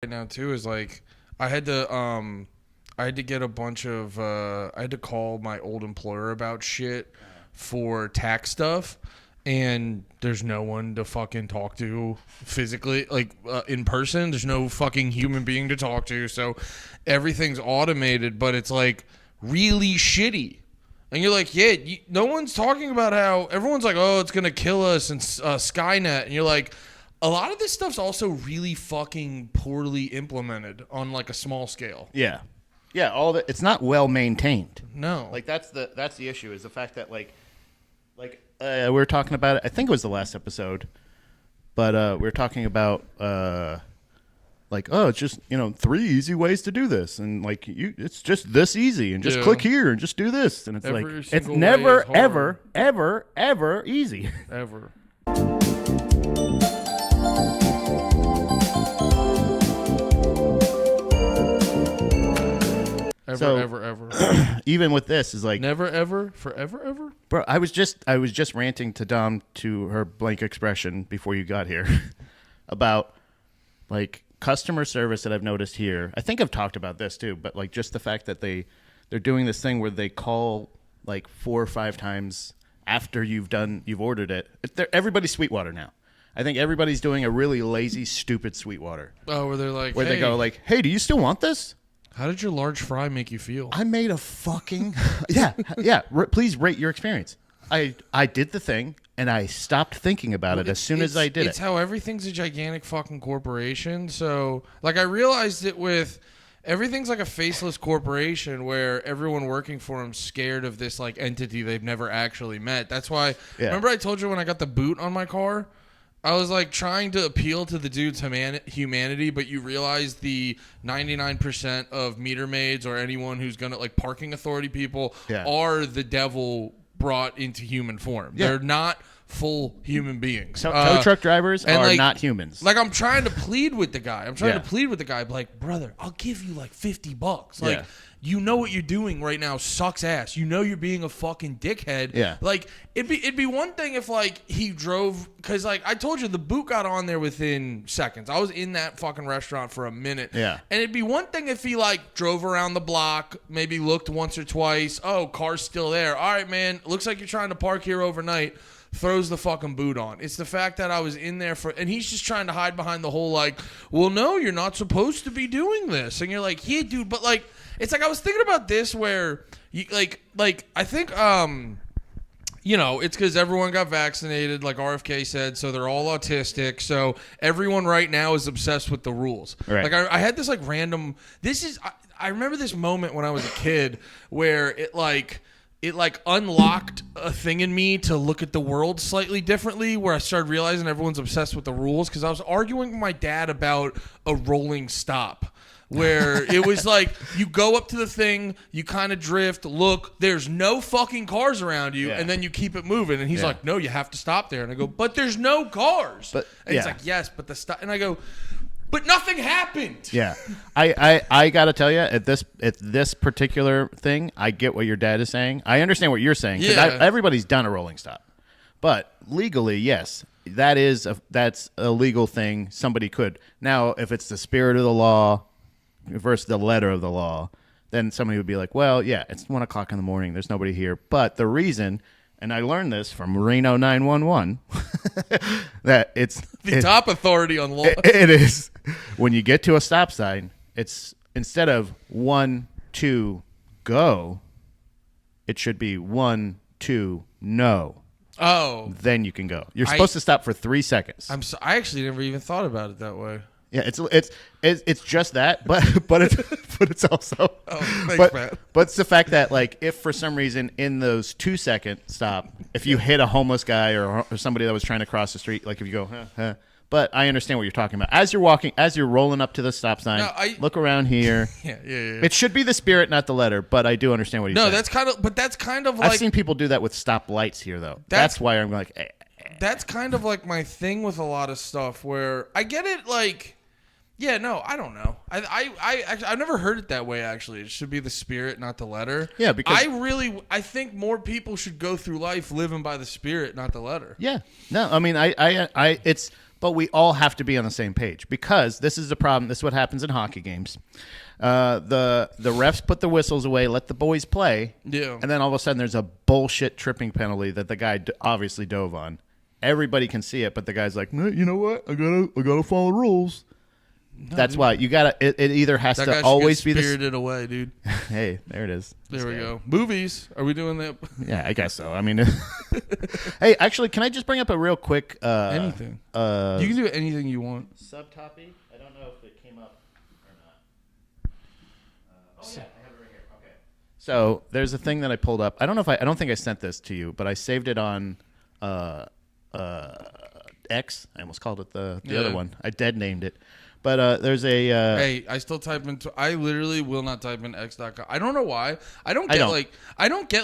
right now too is like I had to get a bunch of I had to call my old employer about shit for tax stuff, and there's no one to fucking talk to physically, like in person. There's no fucking human being to talk to, so everything's automated, but it's like really shitty. And you're like, yeah, no one's talking about how everyone's like, oh, it's gonna kill us and Skynet, and you're like, a lot of this stuff's also really fucking poorly implemented on like a small scale. Yeah, all that. It's not well maintained. No, like that's the issue, is the fact that like we were talking about it. I think it was the last episode, but we were talking about like, oh, it's just 3 easy ways to do this, and like it's just this easy, and just click here and just do this, and it's it's never ever easy ever. Ever. Even with this is like never ever, forever ever. Bro, I was just ranting to Dom, to her blank expression before you got here about like customer service that I've noticed here. I think I've talked about this too, but like just the fact that they're doing this thing where they call like 4 or 5 times after you've ordered it. Everybody's Sweetwater now. I think everybody's doing a really lazy, stupid Sweetwater. Oh, where they're like, they go like, hey, do you still want this? How did your large fry make you feel? I made a fucking yeah. Please rate your experience. I did the thing, and I stopped thinking about it as soon as I did it. It's how everything's a gigantic fucking corporation. So, like, I realized it with everything's like a faceless corporation where everyone working for them's scared of this like entity they've never actually met. That's why. Yeah. Remember, I told you when I got the boot on my car. I was like trying to appeal to the dude's humanity, but you realize the 99% of meter maids or anyone who's gonna like parking authority people are the devil brought into human form. Yeah. They're not full human beings. Tow truck drivers are like, not humans. Like I'm trying to plead with the guy. Like, brother, I'll give you like $50. Like. You know what you're doing right now sucks ass. You know you're being a fucking dickhead. Yeah. Like it'd be one thing if like he drove, because like I told you the boot got on there within seconds. I was in that fucking restaurant for a minute. Yeah. And it'd be one thing if he like drove around the block, maybe looked once or twice. Oh, car's still there. All right, man. Looks like you're trying to park here overnight. Throws the fucking boot on. It's the fact that I was in there and he's just trying to hide behind the whole like, well, no, you're not supposed to be doing this. And you're like, yeah, dude, but like, it's like I was thinking about this where you like I think it's because everyone got vaccinated, like RFK said, so they're all autistic. So everyone right now is obsessed with the rules. Right. Like I had this like random. I remember this moment when I was a kid where it unlocked a thing in me to look at the world slightly differently, where I started realizing everyone's obsessed with the rules, because I was arguing with my dad about a rolling stop. Where it was like, you go up to the thing, you kind of drift, look, there's no fucking cars around you, and then you keep it moving. And he's like, no, you have to stop there. And I go, but there's no cars. And he's like, yes, but the stop. And I go, but nothing happened. Yeah. I got to tell you, at this particular thing, I get what your dad is saying. I understand what you're saying. Because everybody's done a rolling stop. But legally, yes, that's a legal thing. Somebody could. Now, if it's the spirit of the law versus the letter of the law, then somebody would be like, well, yeah, it's 1 o'clock in the morning. There's nobody here. But the reason, and I learned this from Reno 911, that it's the top authority on law. It is. When you get to a stop sign, it's instead of 1, 2, go, it should be 1, 2, no. Oh. Then you can go. You're supposed to stop for 3 seconds. I actually never even thought about it that way. Yeah, it's just that, but it's also thanks, Matt. But it's the fact that like if for some reason in those 2-second stop, if you hit a homeless guy or somebody that was trying to cross the street, like if you go, but I understand what you're talking about. As you're rolling up to the stop sign, look around here. Yeah. It should be the spirit, not the letter, but I do understand what you're saying. No, that's kind of like I've seen people do that with stop lights here though. That's why I'm like. That's kind of like my thing with a lot of stuff where I get it like. Yeah, no, I don't know. I've never heard it that way, actually. It should be the spirit, not the letter. Yeah, because I think more people should go through life living by the spirit, not the letter. Yeah. No, I mean, it's But we all have to be on the same page because this is the problem. This is what happens in hockey games. The refs put the whistles away, let the boys play, and then all of a sudden there's a bullshit tripping penalty that the guy obviously dove on. Everybody can see it, but the guy's like, no, you know what? I gotta follow the rules. No, that's why you gotta. It either has to always be spirited away, dude. Hey, there it is. There we go. Movies. Are we doing that? Yeah, I guess so. I mean, hey, actually, can I just bring up a real quick anything? You can do anything you want. Subtopic. I don't know if it came up or not. Oh yeah, I have it right here. Okay. So there's a thing that I pulled up. I don't think I sent this to you, but I saved it on X. I almost called it the other one. I dead named it. But there's a. Hey, I still type in. I literally will not type in x.com. I don't know why. I don't get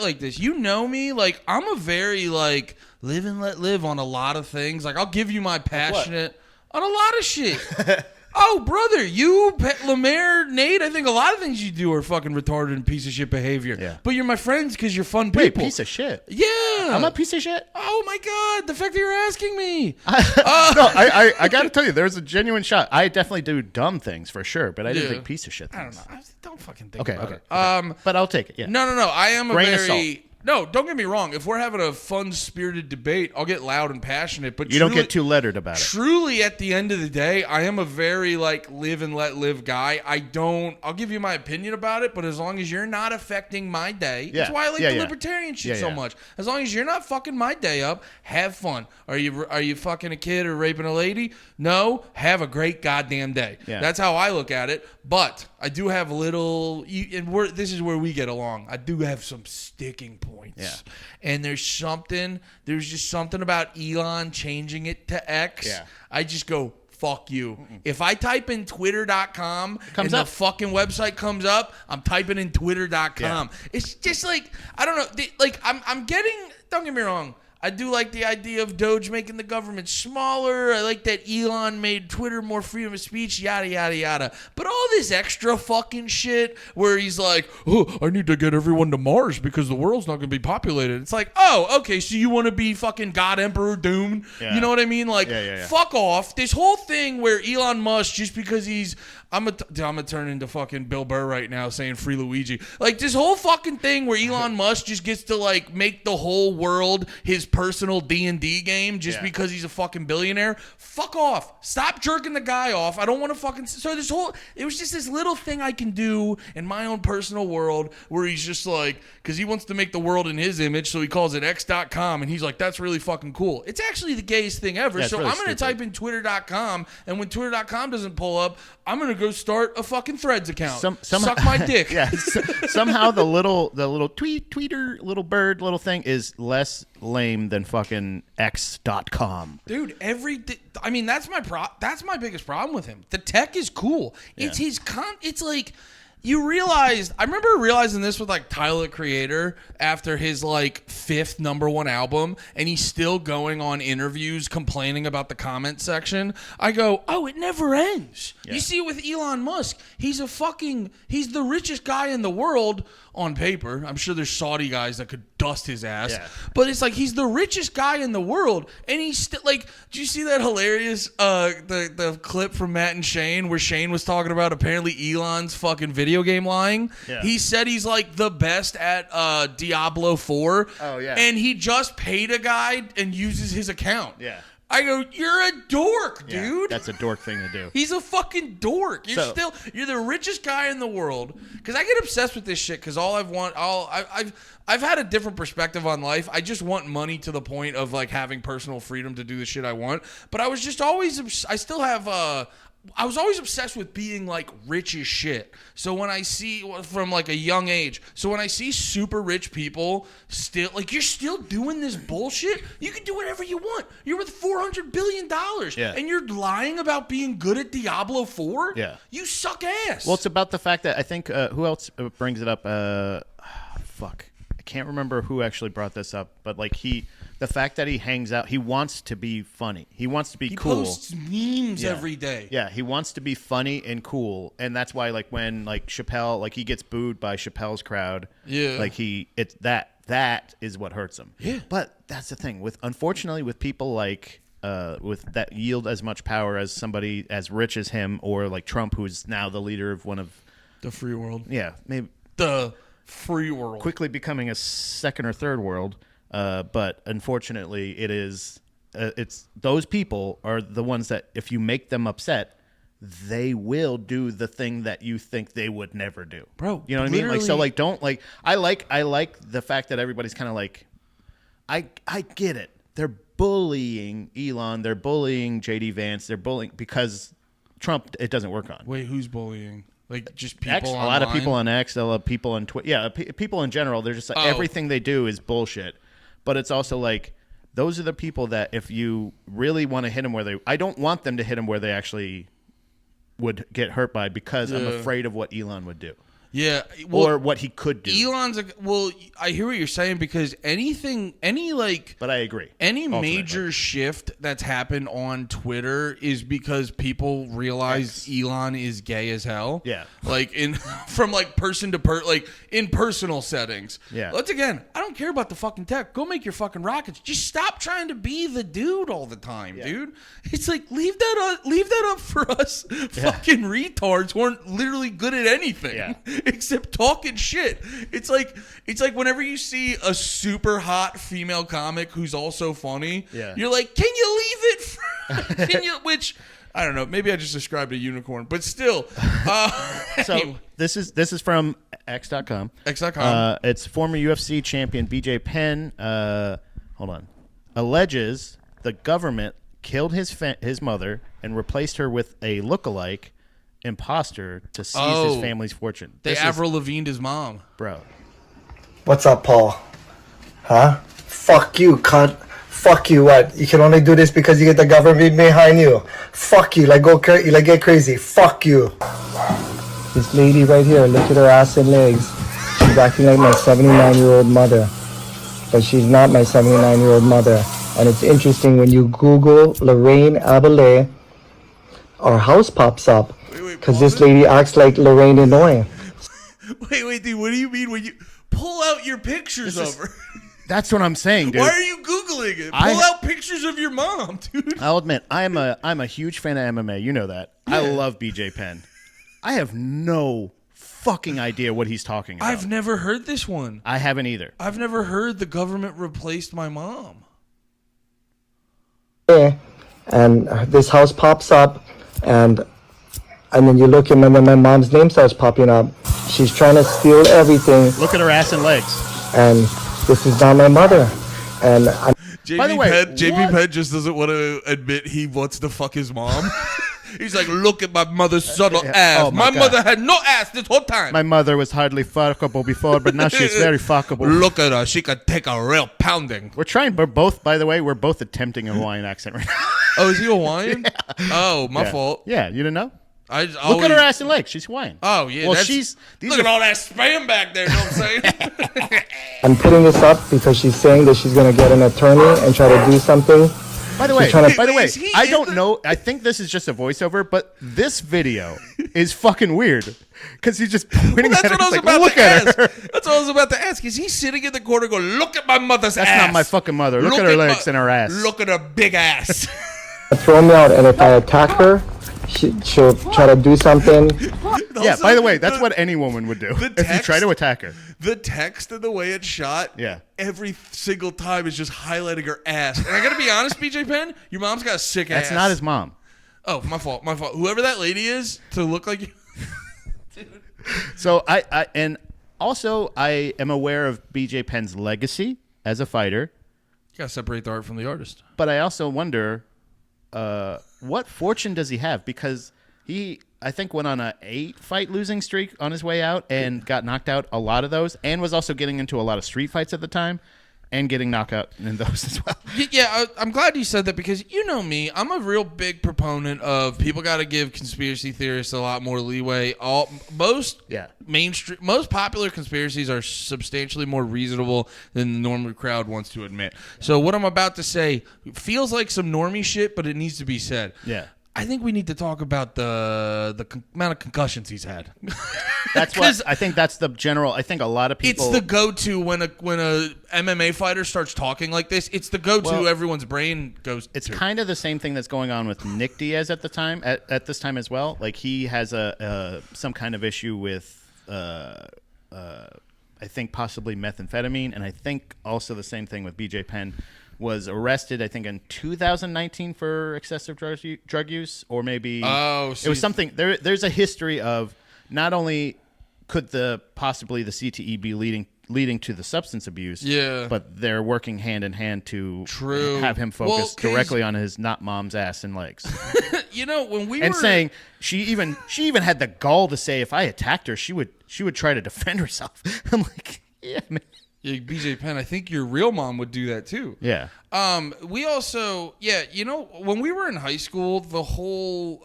like this. You know me. Like I'm a very like live and let live on a lot of things. Like I'll give you my passionate on a lot of shit. Oh, brother, you, Lemaire, Nate, I think a lot of things you do are fucking retarded and piece of shit behavior. Yeah. But you're my friends because you're fun people. Wait, piece of shit? Yeah. I'm a piece of shit? Oh, my God. The fact that you're asking me. No, I got to tell you, there's a genuine shot. I definitely do dumb things for sure, but I didn't think piece of shit things. I don't know. Don't fucking think about it. But I'll take it, yeah. No. I am Grain a very... No, don't get me wrong. If we're having a fun-spirited debate, I'll get loud and passionate. But you don't get too lettered about it. Truly, at the end of the day, I am a very like live and let live guy. I'll give you my opinion about it, but as long as you're not affecting my day, that's why I like the libertarian shit so much. As long as you're not fucking my day up, have fun. Are you fucking a kid or raping a lady? No, have a great goddamn day. Yeah. That's how I look at it. But I do have this is where we get along. I do have some sticking points. Yeah. And there's just something about Elon changing it to X. Yeah. I just go, fuck you. Mm-mm. If I type in twitter.com and the fucking website comes up, I'm typing in twitter.com. Yeah. It's just like, I don't know. I'm getting, don't get me wrong. I do like the idea of Doge making the government smaller. I like that Elon made Twitter more freedom of speech, yada, yada, yada. But all this extra fucking shit where he's like, oh, I need to get everyone to Mars because the world's not going to be populated. It's like, oh, okay, so you want to be fucking God Emperor Doom? Yeah. You know what I mean? Like, fuck off. This whole thing where Elon Musk, just because he's... I'm gonna turn into fucking Bill Burr right now saying free Luigi. Like this whole fucking thing where Elon Musk just gets to like make the whole world his personal D&D game just because he's a fucking billionaire. Fuck off. Stop jerking the guy off. I don't want to fucking... So it was just this little thing I can do in my own personal world where he's just like, because he wants to make the world in his image, so he calls it x.com, and he's like, that's really fucking cool. It's actually the gayest thing ever. So really I'm going to type in twitter.com, and when twitter.com doesn't pull up, I'm going to go start a fucking Threads account. Suck my dick. Yeah. Somehow the little tweeter, little bird, little thing is less lame than fucking x.com. Dude, I mean, that's my biggest problem with him. The tech is cool. Yeah. It's his it's like... I remember realizing this with like Tyler, the Creator, after his like 5th #1 album, and he's still going on interviews complaining about the comment section. I go, oh, it never ends. Yeah. You see it with Elon Musk. He's the richest guy in the world on paper. I'm sure there's Saudi guys that could dust his ass. Yeah. But it's like he's the richest guy in the world, and he's still like, did you see that hilarious the clip from Matt and Shane where Shane was talking about apparently Elon's fucking video game lying? Yeah. He said he's like the best at Diablo 4. Oh yeah. And he just paid a guy and uses his account. Yeah. I go, you're a dork, dude. That's a dork thing to do. He's a fucking dork. You're the richest guy in the world. Because I get obsessed with this shit. Because I've had a different perspective on life. I just want money to the point of like having personal freedom to do the shit I want. But I was just always, I was always obsessed with being like rich as shit. So when I see from like a young age, super rich people still like, you're still doing this bullshit. You can do whatever you want. You're worth $400 billion. Yeah. And you're lying about being good at Diablo 4. Yeah. You suck ass. Well, it's about the fact that I think who else brings it up? Fuck. I can't remember who actually brought this up, but like the fact that he hangs out, he wants to be funny. He wants to be cool. He posts memes every day. Yeah, he wants to be funny and cool, and that's why like when like Chappelle, like he gets booed by Chappelle's crowd. Yeah, like that is what hurts him. Yeah, but that's the thing unfortunately with people like that yield as much power as somebody as rich as him, or like Trump, who is now the leader of one of the free world. Yeah, maybe the free world, quickly becoming a second or third world. But unfortunately, it's those people are the ones that if you make them upset, they will do the thing that you think they would never do, bro. You know what I mean? Like, so like, don't like. I like the fact that everybody's kind of like, I get it. They're bullying Elon. They're bullying JD Vance. They're bullying because Trump. It doesn't work on. Wait, who's bullying? Like just people. X, a lot of people on X. A lot of people on Twitter. Yeah, people in general. They're just like everything they do is bullshit. But it's also like those are the people that if you really want to hit them where they, I don't want them to hit them where they actually would get hurt by because I'm afraid of what Elon would do. Yeah, well, or what he could do. Elon's I hear what you're saying because but I agree. Any major shift that's happened on Twitter is because people realize Elon is gay as hell. Yeah, like from like person to like in personal settings. Yeah. Once again, I don't care about the fucking tech. Go make your fucking rockets. Just stop trying to be the dude all the time, dude. It's like leave that up for us fucking retards who aren't literally good at anything. Yeah. Except talking shit. It's like whenever you see a super hot female comic who's also funny, you're like, can you leave it? Can you? Which I don't know. Maybe I just described a unicorn, but still. So this is from X.com. X.com. It's former UFC champion BJ Penn. Hold on. Alleges the government killed his mother and replaced her with a lookalike imposter to seize his family's fortune. They Avril Lavigne'd his mom. Bro. What's up, Paul? Huh? Fuck you, cunt. Fuck you, what? You can only do this because you get the government behind you. Fuck you, get crazy. Fuck you. This lady right here, look at her ass and legs. She's acting like my 79-year-old mother. But she's not my 79-year-old mother. And it's interesting when you Google Lorraine Abele, our house pops up. Because this lady acts like Lorraine Inouye. Wait, dude. What do you mean when you pull out your pictures of her? That's what I'm saying, dude. Why are you Googling it? Pull out pictures of your mom, dude. I'll admit, I'm a huge fan of MMA. You know that. Yeah. I love BJ Penn. I have no fucking idea what he's talking about. I've never heard this one. I haven't either. I've never heard the government replaced my mom. Yeah, and this house pops up, and then you look and then my mom's name starts popping up. She's trying to steal everything. Look at her ass and legs. And this is not my mother. And by the way, JP Penn just doesn't want to admit he wants to fuck his mom. He's like, look at my mother's subtle ass. Oh my mother had no ass this whole time. My mother was hardly fuckable before, but now she's very fuckable. Look at her. She could take a real pounding. We're both, by the way, attempting a Hawaiian accent right now. Oh, is he Hawaiian? Yeah. Oh, my fault. Yeah, you didn't know? Look at her ass and legs. She's Hawaiian. Oh, yeah. Well, look at all that spam back there, you know what I'm saying? I'm putting this up because she's saying that she's going to get an attorney and try to do something. By the way, I don't know. I think this is just a voiceover, but this video is fucking weird because he's just pointing at her. Look at her. That's what I was about to ask. Is he sitting in the corner going, look at my mother's ass? That's not my fucking mother. Look at her legs and her ass. Look at her big ass. Throw me out, and if I attack her, she'll try to do something. Yeah, by the way, that's what any woman would do if you try to attack her. The text and the way it's shot, every single time is just highlighting her ass. And I got to be honest, BJ Penn, your mom's got a sick ass. That's not his mom. Oh, my fault. Whoever that lady is to look like you. So I am aware of BJ Penn's legacy as a fighter. You got to separate the art from the artist. But I also wonder what fortune does he have? Because he, I think, went on a 8-fight losing streak on his way out and got knocked out a lot of those, and was also getting into a lot of street fights at the time and getting knocked out in those as well. Yeah, I'm glad you said that because you know me. I'm a real big proponent of people got to give conspiracy theorists a lot more leeway. Most popular conspiracies are substantially more reasonable than the normal crowd wants to admit. So what I'm about to say feels like some normie shit, but it needs to be said. Yeah. I think we need to talk about the amount of concussions he's had. That's what I think. That's the general. I think a lot of people. It's the go-to when a MMA fighter starts talking like this. It's the go-to. Everyone's brain goes. It's kind of the same thing that's going on with Nick Diaz at the time. At this time as well. Like he has some kind of issue with. I think possibly methamphetamine, and I think also the same thing with BJ Penn. Was arrested, I think, in 2019 for excessive drug use, or maybe it was something. There's a history of not only could possibly the CTE be leading to the substance abuse, but they're working hand in hand to have him focus directly on his not mom's ass and legs. When we were saying she even had the gall to say if I attacked her, she would try to defend herself. I'm like, yeah, man. Yeah, BJ Penn, I think your real mom would do that too. Yeah. We also, when we were in high school, the whole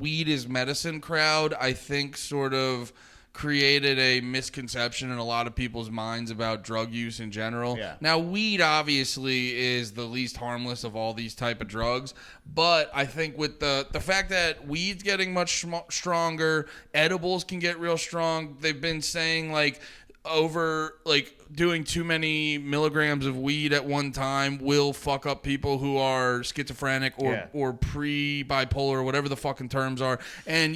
weed is medicine crowd, I think, sort of created a misconception in a lot of people's minds about drug use in general. Yeah. Now, weed obviously is the least harmless of all these type of drugs, but I think with the fact that weed's getting much stronger, edibles can get real strong. They've been saying doing too many milligrams of weed at one time will fuck up people who are schizophrenic or pre-bipolar or whatever the fucking terms are. And,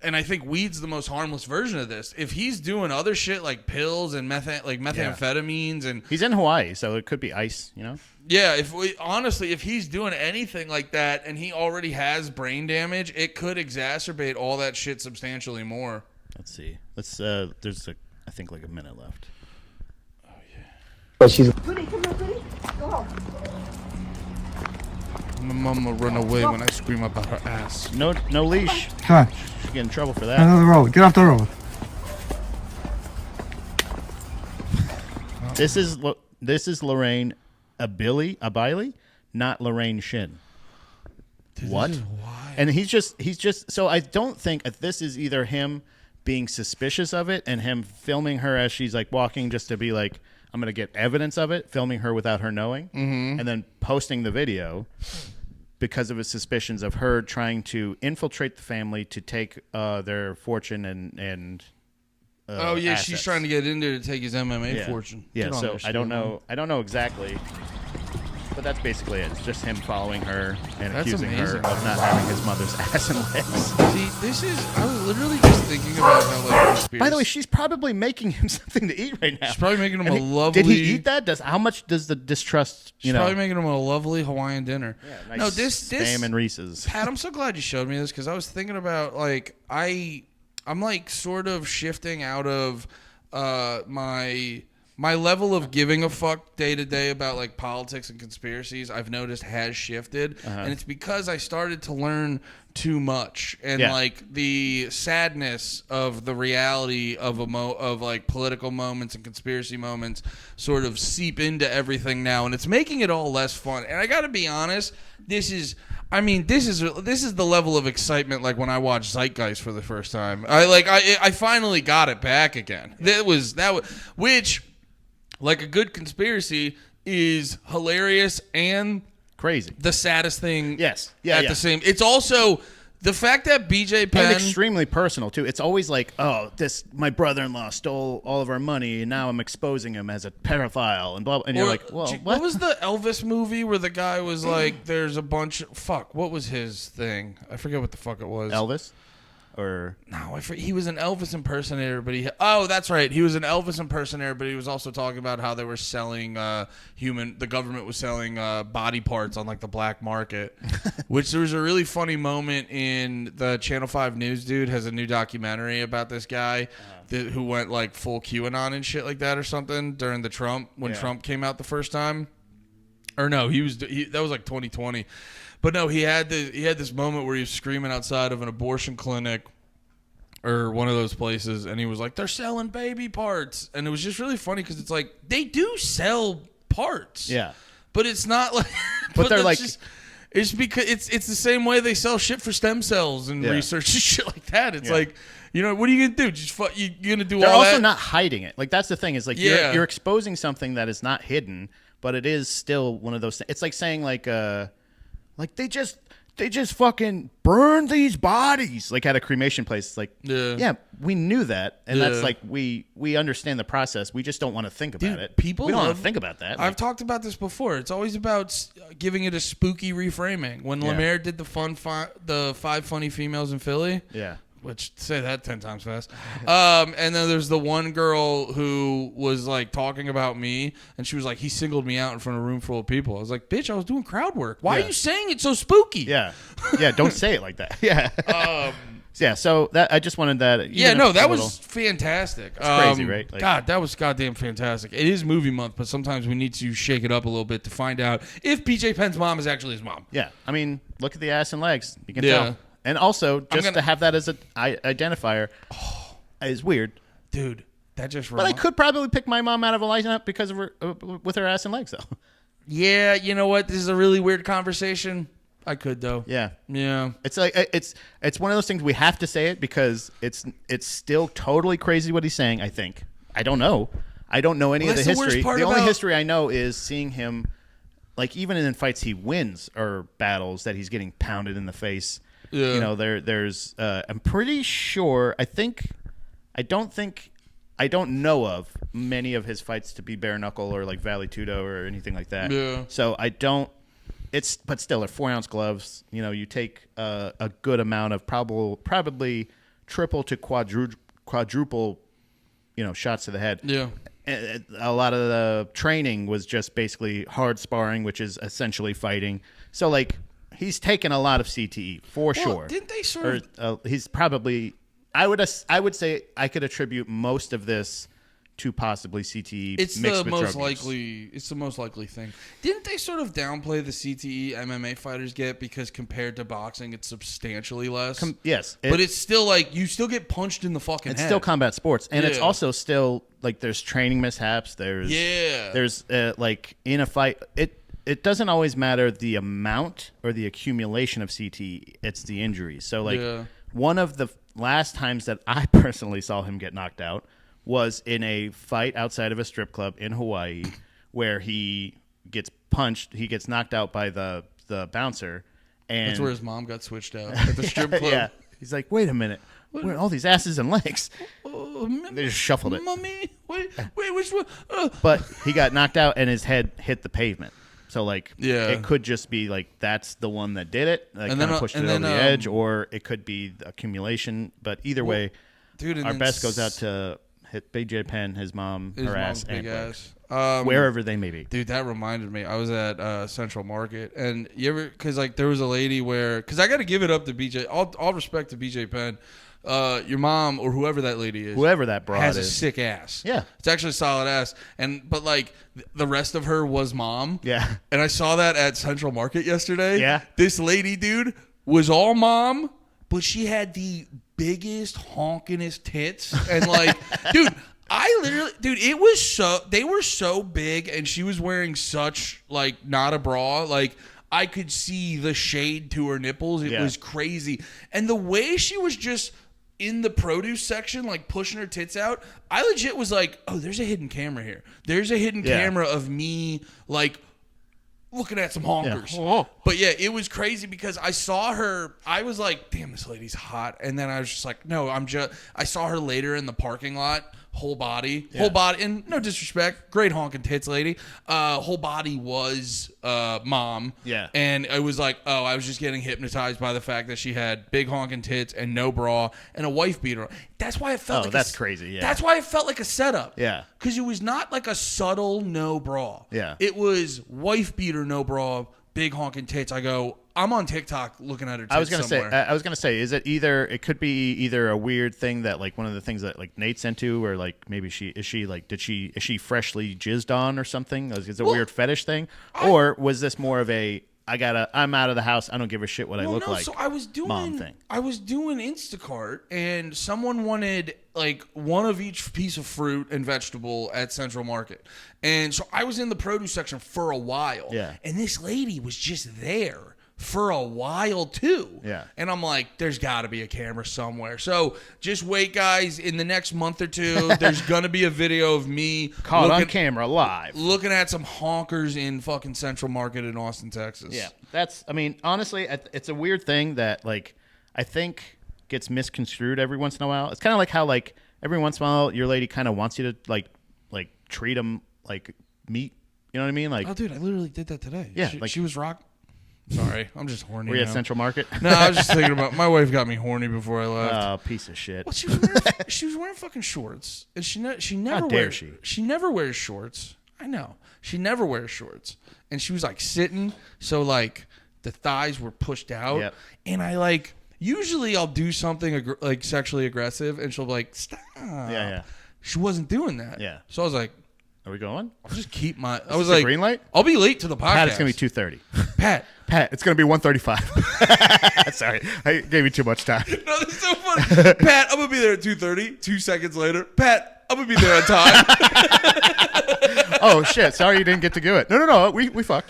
and I think weed's the most harmless version of this. If he's doing other shit like pills and methamphetamines and... He's in Hawaii, so it could be ice, Yeah, if he's doing anything like that and he already has brain damage, it could exacerbate all that shit substantially more. Let's see. I think like a minute left. Oh yeah. But she's. Goody, come on, Goody. Go home. My mom will run away when I scream about her ass. No leash. Come on. She'll get in trouble for that. Get off the road. Get off the road. This is Lorraine Abiley, not Lorraine Shin. Dude, what? Why? And he's just. So I don't think this is either him being suspicious of it and him filming her as she's like walking just to be like, I'm going to get evidence of it, filming her without her knowing, and then posting the video because of his suspicions of her trying to infiltrate the family to take their fortune and assets. She's trying to get in there to take his MMA fortune. Yeah, so I don't know exactly. But that's basically it. It's just him following her and accusing her of not having his mother's ass and legs. See, I was literally just thinking about how conspiracy. By the way, she's probably making him something to eat right now. She's probably making him a lovely. Did he eat that? How much does the distrust? She's probably making him a lovely Hawaiian dinner. Yeah, nice Spam and Reese's. Pat, I'm so glad you showed me this because I was thinking about I'm like sort of shifting out of my level of giving a fuck day to day about like politics and conspiracies, I've noticed has shifted, and it's because I started to learn too much, and like the sadness of the reality of of like political moments and conspiracy moments sort of seep into everything now, and it's making it all less fun. And I got to be honest, this is the level of excitement like when I watched Zeitgeist for the first time. I finally got it back again. Which, like a good conspiracy, is hilarious and crazy. The saddest thing. Yes. The same. It's also the fact that BJ Penn, and extremely personal too. It's always like, oh, my brother-in-law stole all of our money, and now I'm exposing him as a pedophile, and blah, blah. And you're like, well, what was the Elvis movie where the guy was like, there's a bunch of what was his thing? I forget what the fuck it was. Elvis. Or no, he was an Elvis impersonator, but that's right. He was an Elvis impersonator, but he was also talking about how they were selling the government was selling body parts on like the black market. Which there was a really funny moment in the Channel 5 News dude has a new documentary about this guy who went like full QAnon and shit like that or something during Trump came out the first time. Or no, that was like 2020. But no, he had this moment where he was screaming outside of an abortion clinic or one of those places, and he was like, they're selling baby parts. And it was just really funny because it's like, they do sell parts. Yeah. But it's not like... But they're like... It's because it's the same way they sell shit for stem cells and research and shit like that. It's like, what are you going to do? Just you're going to do all that? They're also not hiding it. Like, that's the thing. Is like, you're exposing something that is not hidden, but it is still one of those things. It's like saying like they just they just fucking burn these bodies like at a cremation place. It's like, yeah, we knew that, and that's like we understand the process. We just don't want to think about it. We don't want to think about that. I've talked about this before. It's always about giving it a spooky reframing. When Lemaire did the five funny females in Philly, which say that 10 times fast. And then there's the one girl who was like talking about me, and she was like, he singled me out in front of a room full of people. I was like, bitch, I was doing crowd work. Why are you saying it so spooky? Yeah, don't say it like that. Yeah. So that I just wanted that. That was fantastic. It's crazy, right? Like, God, that was goddamn fantastic. It is movie month, but sometimes we need to shake it up a little bit to find out if BJ Penn's mom is actually his mom. Yeah, I mean, look at the ass and legs. You can tell. And also, just to have that as an identifier is weird. Dude, that just But I could probably pick my mom out of a lineup because of her, with her ass and legs, though. Yeah, you know what? This is a really weird conversation. I could, though. Yeah. It's like it's one of those things we have to say it because it's still totally crazy what he's saying, I think. I don't know. I don't know any of the history. The only history I know is seeing him, like, even in fights he wins or battles that he's getting pounded in the face. Yeah. You know, there's I'm pretty sure, I don't know of many of his fights to be bare knuckle or like Valley Tudo or anything like that. Yeah. So but still, they're 4-ounce gloves. You know, you take a good amount of probably triple to quadruple, shots to the head. Yeah. A lot of the training was just basically hard sparring, which is essentially fighting. So, like, he's taken a lot of CTE for sure. Didn't they sort of? He's probably. I would say I could attribute most of this to possibly CTE. It's mixed the with most drug likely. use. It's the most likely thing. Didn't they sort of downplay the CTE MMA fighters get because compared to boxing, it's substantially less? Yes, but it's still like you still get punched in the fucking head. It's still combat sports, and it's also still like there's training mishaps. There's like in a fight It doesn't always matter the amount or the accumulation of CTE. It's the injuries. So, like, one of the last times that I personally saw him get knocked out was in a fight outside of a strip club in Hawaii where he gets punched. He gets knocked out by the bouncer. And that's where his mom got switched out at the strip club. Yeah. He's like, wait a minute. Where are all these asses and legs? They just shuffled it. Mommy, wait, which one? But he got knocked out and his head hit the pavement. So, like, it could just be, like, that's the one that did it, like, kind of pushed it over the edge, or it could be the accumulation. But either way, dude, our best goes out to hit BJ Penn, his mom, her ass, and legs, wherever they may be. Dude, that reminded me. I was at Central Market, and you ever, because, like, there was a lady where, because I got to give it up to BJ, all respect to BJ Penn. Your mom or whoever that lady is, whoever that broad has is, a sick ass. Yeah, it's actually a solid ass. But like the rest of her was mom. Yeah, and I saw that at Central Market yesterday. Yeah, this lady, dude, was all mom, but she had the biggest honkingest tits, and like, dude. It was they were so big, and she was wearing such, like, not a bra, like, I could see the shade to her nipples. It was crazy. And the way she was just in the produce section, like, pushing her tits out, I legit was like, oh, there's a hidden camera here. There's a hidden camera of me, like, looking at some honkers. Yeah. But yeah, it was crazy because I saw her. I was like, damn, this lady's hot. And then I was just like, no, I saw her later in the parking lot. Whole body, and no disrespect, great honking tits lady. Whole body was mom. Yeah. And it was like, oh, I was just getting hypnotized by the fact that she had big honking tits and no bra and a wife beater. That's why it felt like that's crazy. Yeah. That's why it felt like a setup. Yeah. Because it was not like a subtle no bra. Yeah. It was wife beater, no bra, big honking tits. I go, I'm on TikTok looking at her tits I was gonna somewhere. say, is it either? It could be either a weird thing that, like, one of the things that, like, Nate sent to, or, like, maybe is she freshly jizzed on or something? Is it a weird fetish thing, or was this more of a I'm out of the house, I don't give a shit what I look like? So I was doing mom thing. I was doing Instacart, and someone wanted, like, one of each piece of fruit and vegetable at Central Market, and so I was in the produce section for a while. Yeah. And this lady was just there for a while too. Yeah. And I'm like, there's got to be a camera somewhere. So just wait, guys. In the next month or two, there's going to be a video of me caught on camera live looking at some honkers in fucking Central Market in Austin, Texas. Yeah. I mean, honestly, it's a weird thing that, like, I think gets misconstrued every once in a while. It's kind of like how, like, every once in a while your lady kind of wants you to, like treat them like meat. You know what I mean? Like, oh, dude, I literally did that today. Yeah. She was rock. Sorry, I'm just horny. Were you now. at Central Market? No, I was just thinking about my wife got me horny before I left. Oh, piece of shit. Well, she was wearing fucking shorts, and she never How dare wears she? She never wears shorts. I know she never wears shorts, and she was like sitting, so like the thighs were pushed out, Yep. and I like usually I'll do something like sexually aggressive, and she'll be like stop. Yeah. She wasn't doing that. Yeah. So I was like, Are we going? I'll just keep my. I Is was this a like, green light? I'll be late to the podcast. Pat, it's gonna be 2:30. Pat, it's gonna be 1:35. Sorry, I gave you too much time. No, this is so funny. Pat, I'm gonna be there at 2:30. 2 seconds later, Pat, I'm gonna be there on time. Oh shit! Sorry you didn't get to do it. No. We fucked.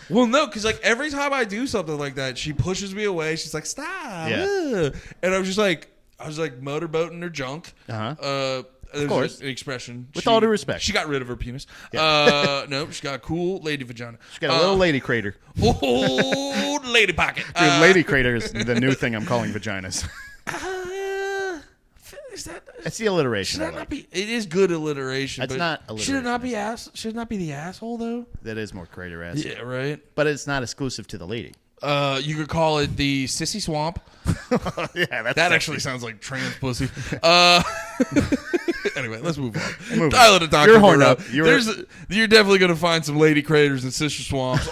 Well, no, because like every time I do something like that, she pushes me away. She's like, "Stop!" Yeah. And I was like motorboating her junk. Of course, an expression. With all due respect, she got rid of her penis. Yeah. No, she got a cool lady vagina. She got a little lady crater. Old lady pocket. Dude, lady crater is the new thing I'm calling vaginas. It's the alliteration. It is good alliteration. It's but not alliteration. Should it not be Should it not be the asshole though? That is more crater ass. Yeah, right. But it's not exclusive to the lady. You could call it the sissy swamp. Yeah, that actually sounds like trans pussy. Anyway, let's move on. Island of Dr. You're horned Moreau. up. You're definitely going to find some lady craters and sissy swamps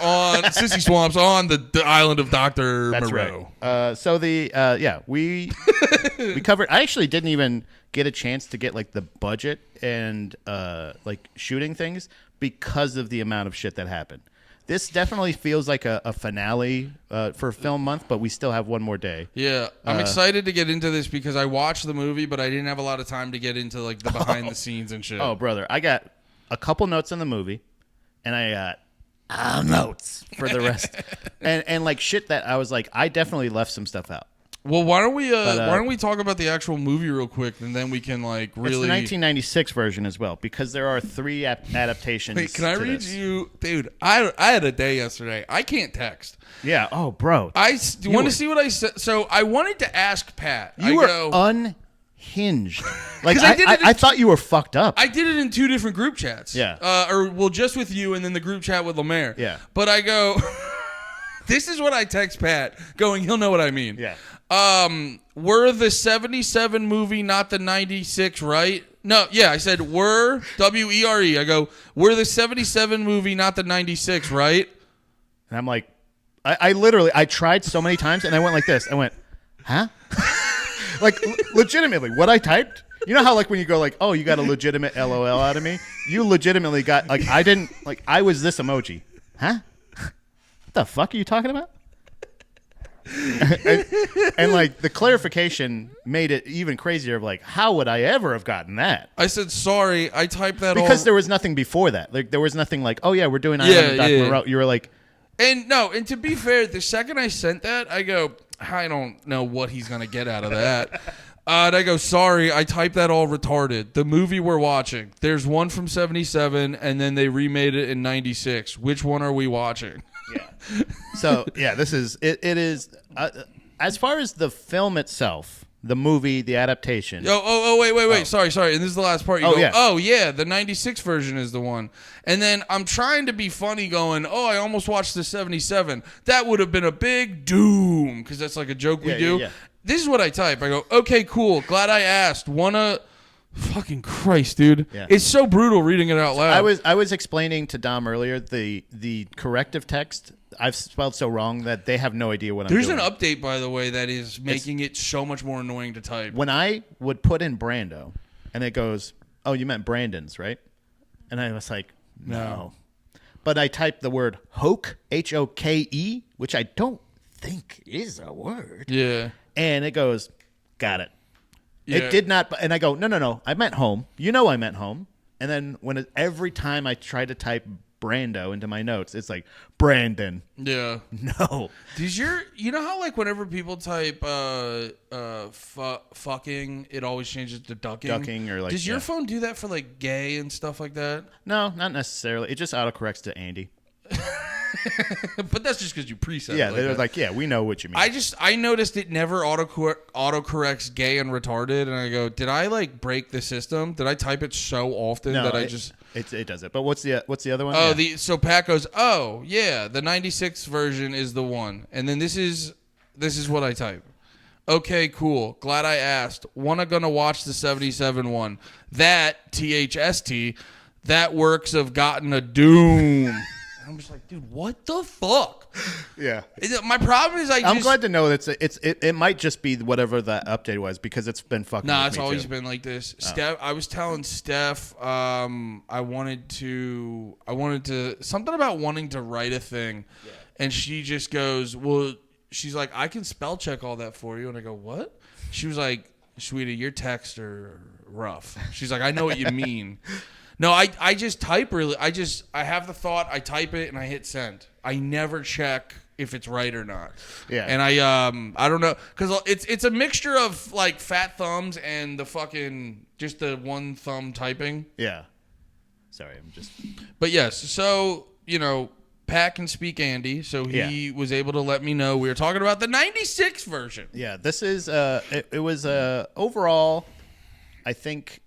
on the island of Dr. That's Moreau. Right. We covered. I actually didn't even get a chance to get like the budget and like shooting things because of the amount of shit that happened. This definitely feels like a finale for Film Month, but we still have one more day. Yeah, I'm excited to get into this because I watched the movie, but I didn't have a lot of time to get into like the behind the scenes and shit. Oh, brother, I got a couple notes on the movie, and I got notes for the rest, and like shit that I was like, I definitely left some stuff out. Well, why don't we talk about the actual movie real quick, and then we can like really. It's the 1996 version as well because there are 3 adaptations. Wait, can I read you, dude? I had a day yesterday. I can't text. Yeah. Oh, bro. Do you want to see what I said? So I wanted to ask Pat. You were unhinged. Like I thought you were fucked up. I did it in 2 different group chats. Yeah. Just with you, and then the group chat with Lemaire. Yeah. But I go. This is what I text Pat, going, he'll know what I mean. Yeah. Were the 77 movie not the 96, right? No, yeah, I said were, W-E-R-E. I go, were the 77 movie not the 96, right? And I'm like, I literally, I tried so many times, and I went like this. I went, huh? Like, legitimately, what I typed, you know how, like, when you go, like, oh, you got a legitimate LOL out of me? You legitimately got, like, I was this emoji. Huh? What the fuck are you talking about? and like the clarification made it even crazier of like, how would I ever have gotten that? I said sorry. I typed that because there was nothing before that. Like there was nothing like, oh yeah, we're doing Island of Dr. Moreau. You were like, and to be fair, the second I sent that, I go, I don't know what he's gonna get out of that. And I go, sorry, I typed that all retarded. The movie we're watching, there's one from 77, and then they remade it in 96. Which one are we watching? Yeah. So, yeah, this is, it is, as far as the film itself, the movie, the adaptation. Wait. Sorry. And this is the last part. Yeah. Yeah, the 96 version is the one. And then I'm trying to be funny going, I almost watched the 77. That would have been a big doom, because that's like a joke we do. Yeah. This is what I type. I go, okay, cool. Glad I asked. Wanna... Fucking Christ, dude. Yeah. It's so brutal reading it out loud. I was explaining to Dom earlier the corrective text. I've spelled so wrong that they have no idea what I'm doing. There's an update, by the way, that is making it so much more annoying to type. When I would put in Brando, and it goes, oh, you meant Brandon's, right? And I was like, no. But I typed the word Hoke, H-O-K-E, which I don't think is a word. Yeah. And it goes, got it. Yeah. It did not, and I go, no, I meant home. You know I meant home. And then every time I tried to type Brando into my notes. It's like Brandon. Yeah. No. You know how like whenever people type fucking, it always changes to ducking? Ducking or like. Does your phone do that for like gay and stuff like that? No, not necessarily. It just autocorrects to Andy. But that's just because you preset it. Yeah, they're like, yeah, we know what you mean. I noticed it never autocorrects gay and retarded, and I go, did I like break the system? Did I type it so often that I just it does it? But what's the other one? Oh, so Pat goes, oh yeah, the 96 version is the one, and then this is what I type. Okay, cool. Glad I asked. Wanna gonna watch the 77 one? That THST, that works have gotten a doom. I'm just like, dude, what the fuck? Yeah. My problem is I'm glad to know that it might just be whatever the update was because it's been fucking. Nah, it's always been like this. Steph, I was telling Steph, I wanted to something about wanting to write a thing, and she just goes, well, she's like, I can spell check all that for you, and I go, what? She was like, sweetie, your texts are rough. She's like, I know what you mean. No, I just type I have the thought, I type it, and I hit send. I never check if it's right or not. Yeah. And I don't know, because it's a mixture of like fat thumbs and the fucking just the one thumb typing. Yeah. Sorry, I'm just. But yes, so Pat can speak Andy, so he was able to let me know we were talking about the 96 version. Yeah, this is it was overall, I think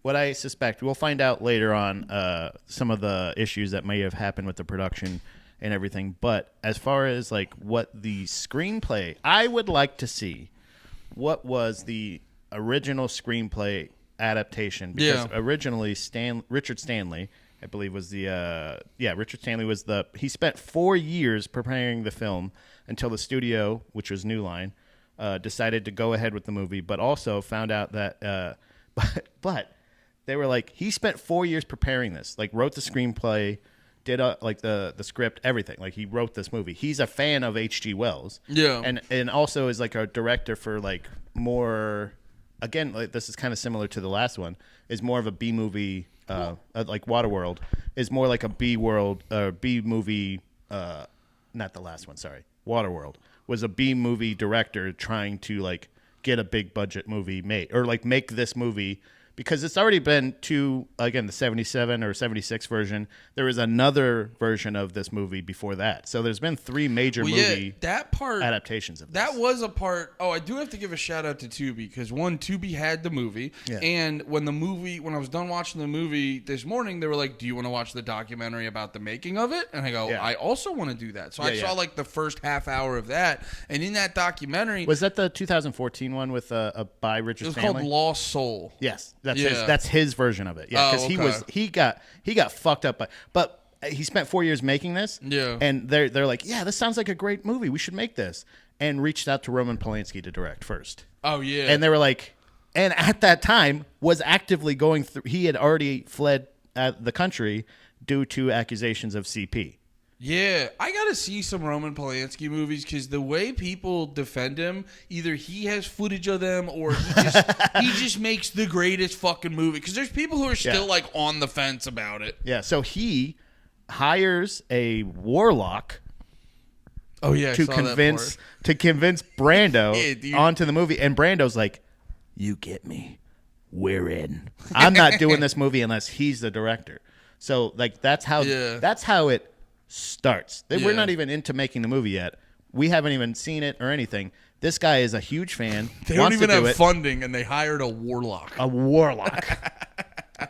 what I suspect, we'll find out later on some of the issues that may have happened with the production and everything. But as far as like what the screenplay, I would like to see what was the original screenplay adaptation. Because originally Richard Stanley, I believe, was Richard Stanley was he spent 4 years preparing the film until the studio, which was New Line, decided to go ahead with the movie, but also found out that but they were like, he spent 4 years preparing this, like wrote the screenplay, did like the script, everything. Like he wrote this movie. He's a fan of H.G. Wells. Yeah. And also is like a director for like more, again, like this is kind of similar to the last one, is more of a B movie, like Waterworld is more like a B movie, not the last one, sorry. Waterworld was a B movie director trying to like get a big budget movie made, or like make this movie, because it's already been the 77 or 76 version. There is another version of this movie before that. So there's been 3 major movie adaptations of this. That was a part. Oh, I do have to give a shout out to Tubi, because one, Tubi had the movie. Yeah. And when I was done watching the movie this morning, they were like, do you want to watch the documentary about the making of it? And I go, I also want to do that. So I saw like the first half hour of that. And in that documentary. Was that the 2014 one with by Richard Stanley? It was called Lost Soul. Yes. That's his version of it. Yeah, because he got fucked up but he spent 4 years making this. Yeah. And they're like, yeah, this sounds like a great movie. We should make this. And reached out to Roman Polanski to direct first. Oh yeah. And they were like, and at that time was actively going through. He had already fled the country due to accusations of CP. Yeah, I gotta see some Roman Polanski movies, because the way people defend him, either he has footage of them or he just makes the greatest fucking movie. Because there's people who are still like on the fence about it. Yeah, so he hires a warlock. Oh yeah, to convince Brando onto the movie, and Brando's like, "You get me, we're in. I'm not doing this movie unless he's the director." So like that's how it starts. We're not even into making the movie yet. We haven't even seen it or anything. This guy is a huge fan. They don't even have funding, and they hired a warlock.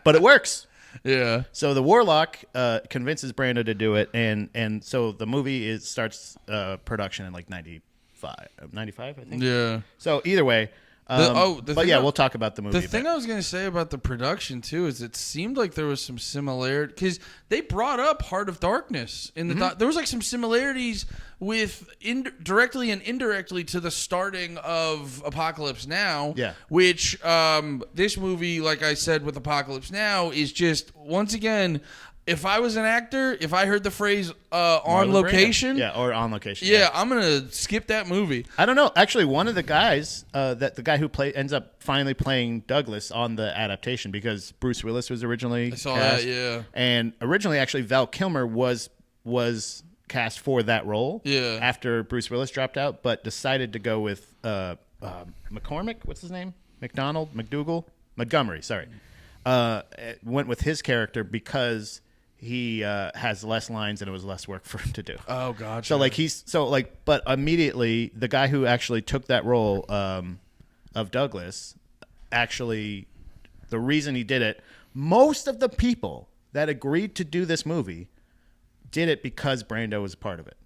But it works. Yeah. So the warlock convinces Brando to do it, and so the movie starts production in like 95, I think. Yeah. So either way. We'll talk about the movie. The thing I was going to say about the production too is it seemed like there was some similarity, because they brought up Heart of Darkness in the there was like some similarities with directly and indirectly to the starting of Apocalypse Now. Yeah. Which this movie, like I said with Apocalypse Now, is just once again. if I was an actor, if I heard the phrase on location, or on location, I'm gonna skip that movie. I don't know. Actually, one of the guys, the guy who ends up finally playing Douglas on the adaptation, because Bruce Willis was originally cast, and originally actually Val Kilmer was cast for that role, after Bruce Willis dropped out, but decided to go with McCormick. What's his name? Montgomery. Sorry, went with his character because he has less lines and it was less work for him to do. Oh, gotcha. But immediately the guy who actually took that role of Douglas, actually, the reason he did it, most of the people that agreed to do this movie did it because Brando was a part of it.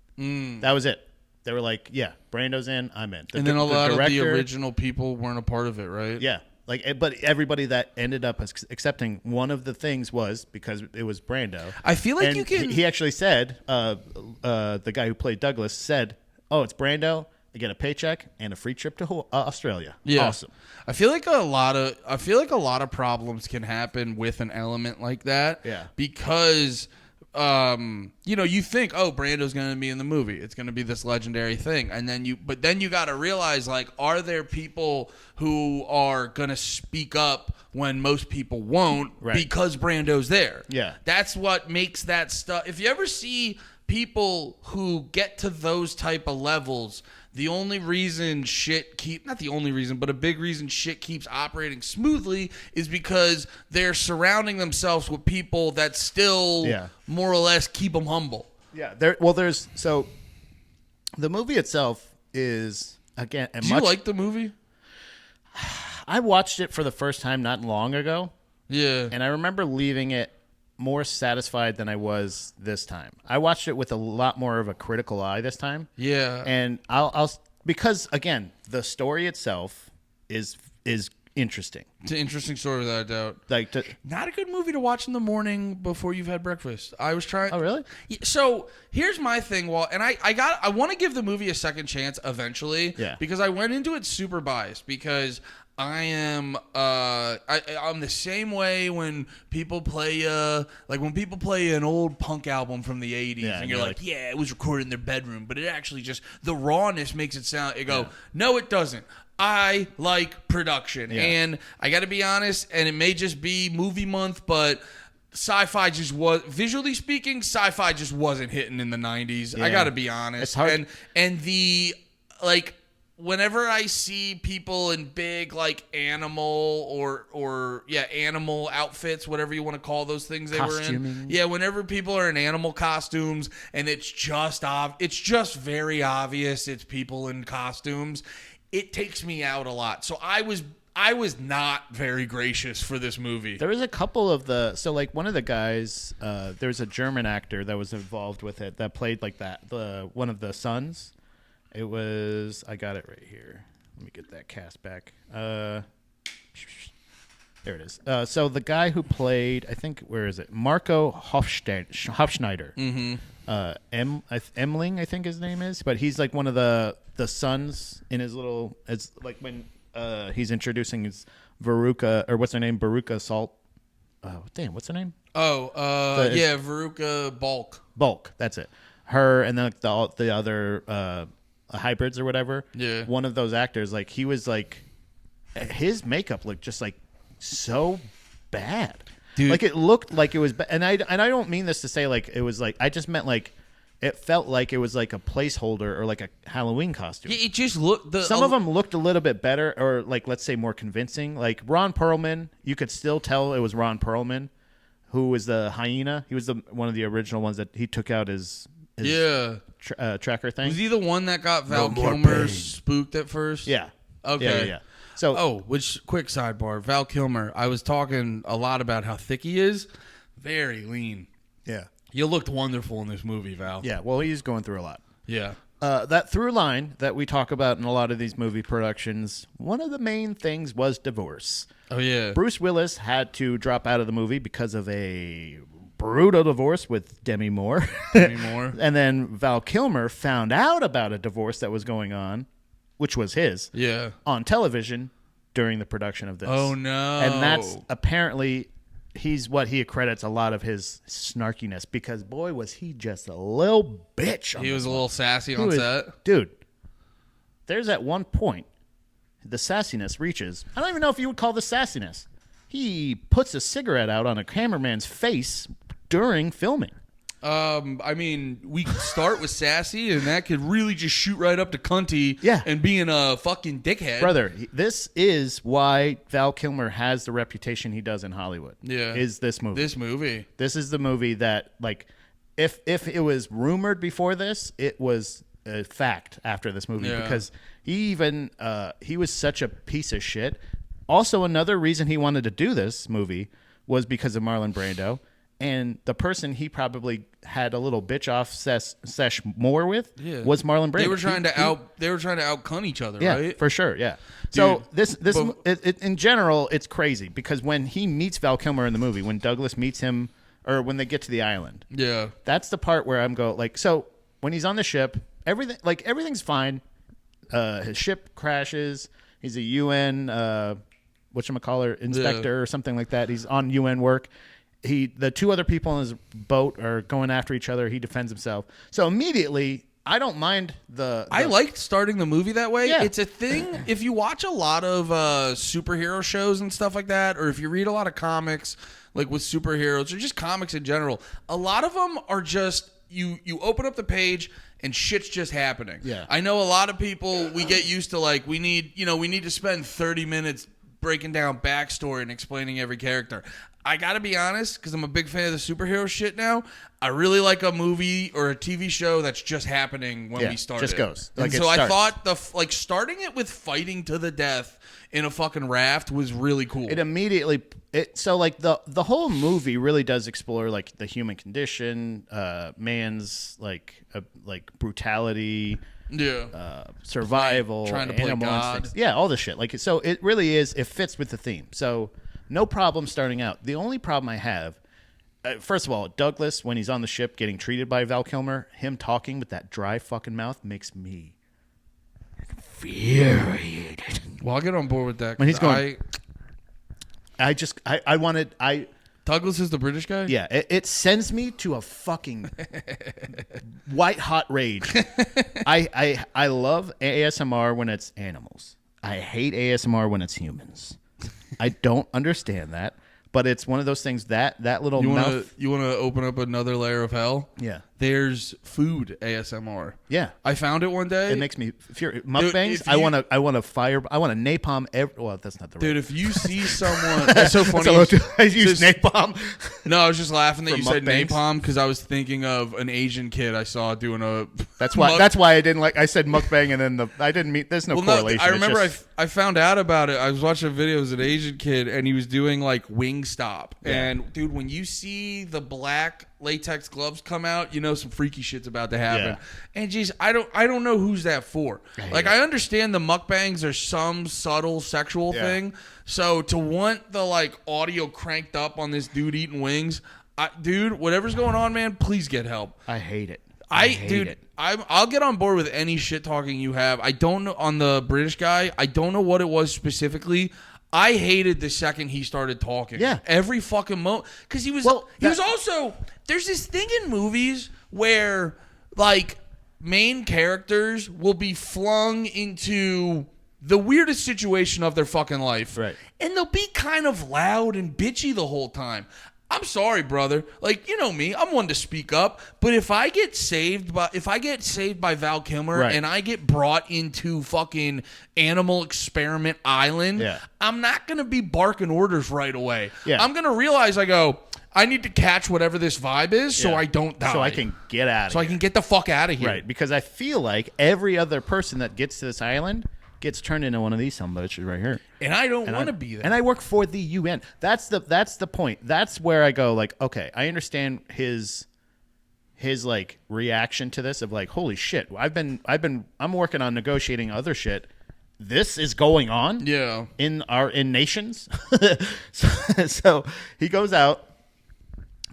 That was it. They were like, yeah, Brando's in, I'm in. And then a lot of the original people weren't a part of it, right? Yeah. But everybody that ended up accepting, one of the things was because it was Brando. I feel like you can. He actually said, the guy who played Douglas said, "Oh, it's Brando. I get a paycheck and a free trip to Australia." Yeah, awesome. I feel like a lot of problems can happen with an element like that. Yeah, because. You think, oh, Brando's going to be in the movie. It's going to be this legendary thing. And then you got to realize, like, are there people who are going to speak up when most people won't because Brando's there? Yeah. That's what makes that stuff. If you ever see people who get to those type of levels, the only reason not the only reason, but a big reason shit keeps operating smoothly is because they're surrounding themselves with people that still more or less keep them humble. Yeah. So the movie itself is, again, do you like the movie? I watched it for the first time not long ago. Yeah. And I remember leaving it more satisfied than I was this time. I watched it with a lot more of a critical eye this time. Yeah. And I'll because, again, the story itself is interesting. It's an interesting story without a doubt. Not a good movie to watch in the morning before you've had breakfast. I was trying. Oh, really? So here's my thing. I want to give the movie a second chance eventually. Yeah. Because I went into it super biased because I am I'm the same way when people play an old punk album from the 80s and you're like, yeah, it was recorded in their bedroom, but it actually just the rawness makes it sound no, it doesn't. I like production. And I got to be honest, and it may just be movie month, but sci-fi just was, visually speaking, sci-fi just wasn't hitting in the 90s. I got to be honest. It's hard. And the whenever I see people in big animal or animal outfits, whatever you want to call those things they Costuming. were in. Yeah, whenever people are in animal costumes and it's just very obvious it's people in costumes, it takes me out a lot. So I was not very gracious for this movie. There was a couple of one of the guys, there's a German actor that was involved with it that played one of the sons. It was, I got it right here. Let me get that cast back. There it is. So the guy who played, I think, where is it? Marco Hofschneider. Mm-hmm. Emling, I think his name is. But he's like one of the sons in his little, it's like when he's introducing his Veruca, or what's her name? Veruca Salt. What's her name? Veruca Bulk. That's it. Her and then the other hybrids or whatever. Yeah. One of those actors, he was his makeup looked just so bad. Dude. It looked like it was and I don't mean this to say it was I just meant it felt like it was a placeholder or a Halloween costume. It just looked some of them looked a little bit better or let's say more convincing. Ron Perlman, you could still tell it was Ron Perlman, who was the hyena. He was one of the original ones that he took out his tracker thing. Was he the one that got Val Kilmer spooked at first? Yeah. Okay. Yeah. So, quick sidebar. Val Kilmer, I was talking a lot about how thick he is. Very lean. Yeah. You looked wonderful in this movie, Val. Yeah, well, he's going through a lot. Yeah. That through line that we talk about in a lot of these movie productions, one of the main things was divorce. Oh, yeah. Bruce Willis had to drop out of the movie because of a brutal divorce with Demi Moore. And then Val Kilmer found out about a divorce that was going on, which was his, on television during the production of this. Oh, no. And that's apparently he's what he accredits a lot of his snarkiness because boy was he just a little bitch. He was a little sassy on set. Dude, there's at one point the sassiness reaches. I don't even know if you would call this sassiness. He puts a cigarette out on a cameraman's face during filming. I mean, we could start with sassy, and that could really just shoot right up to cunty and being a fucking dickhead. Brother, this is why Val Kilmer has the reputation he does in Hollywood. Yeah. Is this movie. This is the movie that, like, if it was rumored before this, it was a fact after this movie because he was such a piece of shit. Also, another reason he wanted to do this movie was because of Marlon Brando. And the person he probably had a little bitch off sesh more with was Marlon Brando. They were trying to out cunt each other, right? Yeah, for sure. Yeah. So in general, it's crazy because when he meets Val Kilmer in the movie, when Douglas meets him, or when they get to the island, that's the part where I'm so when he's on the ship, everything's fine. His ship crashes. He's a UN whatchamacallit inspector or something like that. He's on UN work. The two other people in his boat are going after each other. He defends himself. So immediately, I don't mind I liked starting the movie that way. Yeah. It's a thing. If you watch a lot of superhero shows and stuff like that, or if you read a lot of comics, like with superheroes or just comics in general, a lot of them are just you open up the page and shit's just happening. Yeah. I know a lot of people, we get used to like we need to spend 30 minutes breaking down backstory and explaining every character. I gotta be honest, because I'm a big fan of the superhero shit now. I really like a movie or a TV show that's just happening when we start. Just goes. Like so I thought starting it with fighting to the death in a fucking raft was really cool. It immediately the whole movie really does explore like the human condition, man's like brutality. Survival, trying to play God. Instincts. Yeah, all this shit. Like, so it really is. It fits with the theme. So no problem starting out. The only problem I have, first of all, Douglas when he's on the ship getting treated by Val Kilmer, him talking with that dry fucking mouth makes me infuriated. Well, I'll get on board with that. When he's going, I wanted. Douglas is the British guy? Yeah, it sends me to a fucking white hot rage. I love ASMR when it's animals. I hate ASMR when it's humans. I don't understand that, but it's one of those things that little mouth. You want to open up another layer of hell? Yeah. There's food ASMR. Yeah. I found it one day. It makes me furious. Mukbangs. I want to napalm. Well, that's not the right. Dude, if you see someone, that's so funny. I use napalm. No, I was just laughing that you said mukbangs. napalm because I was thinking of an Asian kid I saw doing a. That's why I didn't like. I said mukbang and then I didn't meet. There's no correlation. I remember I found out about it. I was watching a video. It was an Asian kid and he was doing like Wingstop. Yeah. And dude, when you see the black latex gloves come out, you know some freaky shit's about to happen. Yeah. And geez, I don't know who's that for. I understand the mukbangs are some subtle sexual thing. So to want the like audio cranked up on this dude eating wings, dude, whatever's going on, man, please get help. I hate it. I'll get on board with any shit talking you have. I don't know on the British guy. I don't know what it was specifically. I hated the second he started talking. Yeah. Every fucking moment. Because he was also... There's this thing in movies where, like, main characters will be flung into the weirdest situation of their fucking life. Right. And they'll be kind of loud and bitchy the whole time. I'm sorry, brother. Like, you know me, I'm one to speak up. But if I get saved by Val Kilmer and I get brought into fucking Animal Experiment Island, I'm not gonna be barking orders right away. Yeah. I'm gonna realize I need to catch whatever this vibe is so I don't die. So I can get out of here. So I can get the fuck out of here. Right, because I feel like every other person that gets to this island gets turned into one of these sumbitches right here. And I don't want to be that. And I work for the UN. That's the point. That's where I go like, okay, I understand his like reaction to this of like, holy shit, I'm working on negotiating other shit. This is going on in nations. so he goes out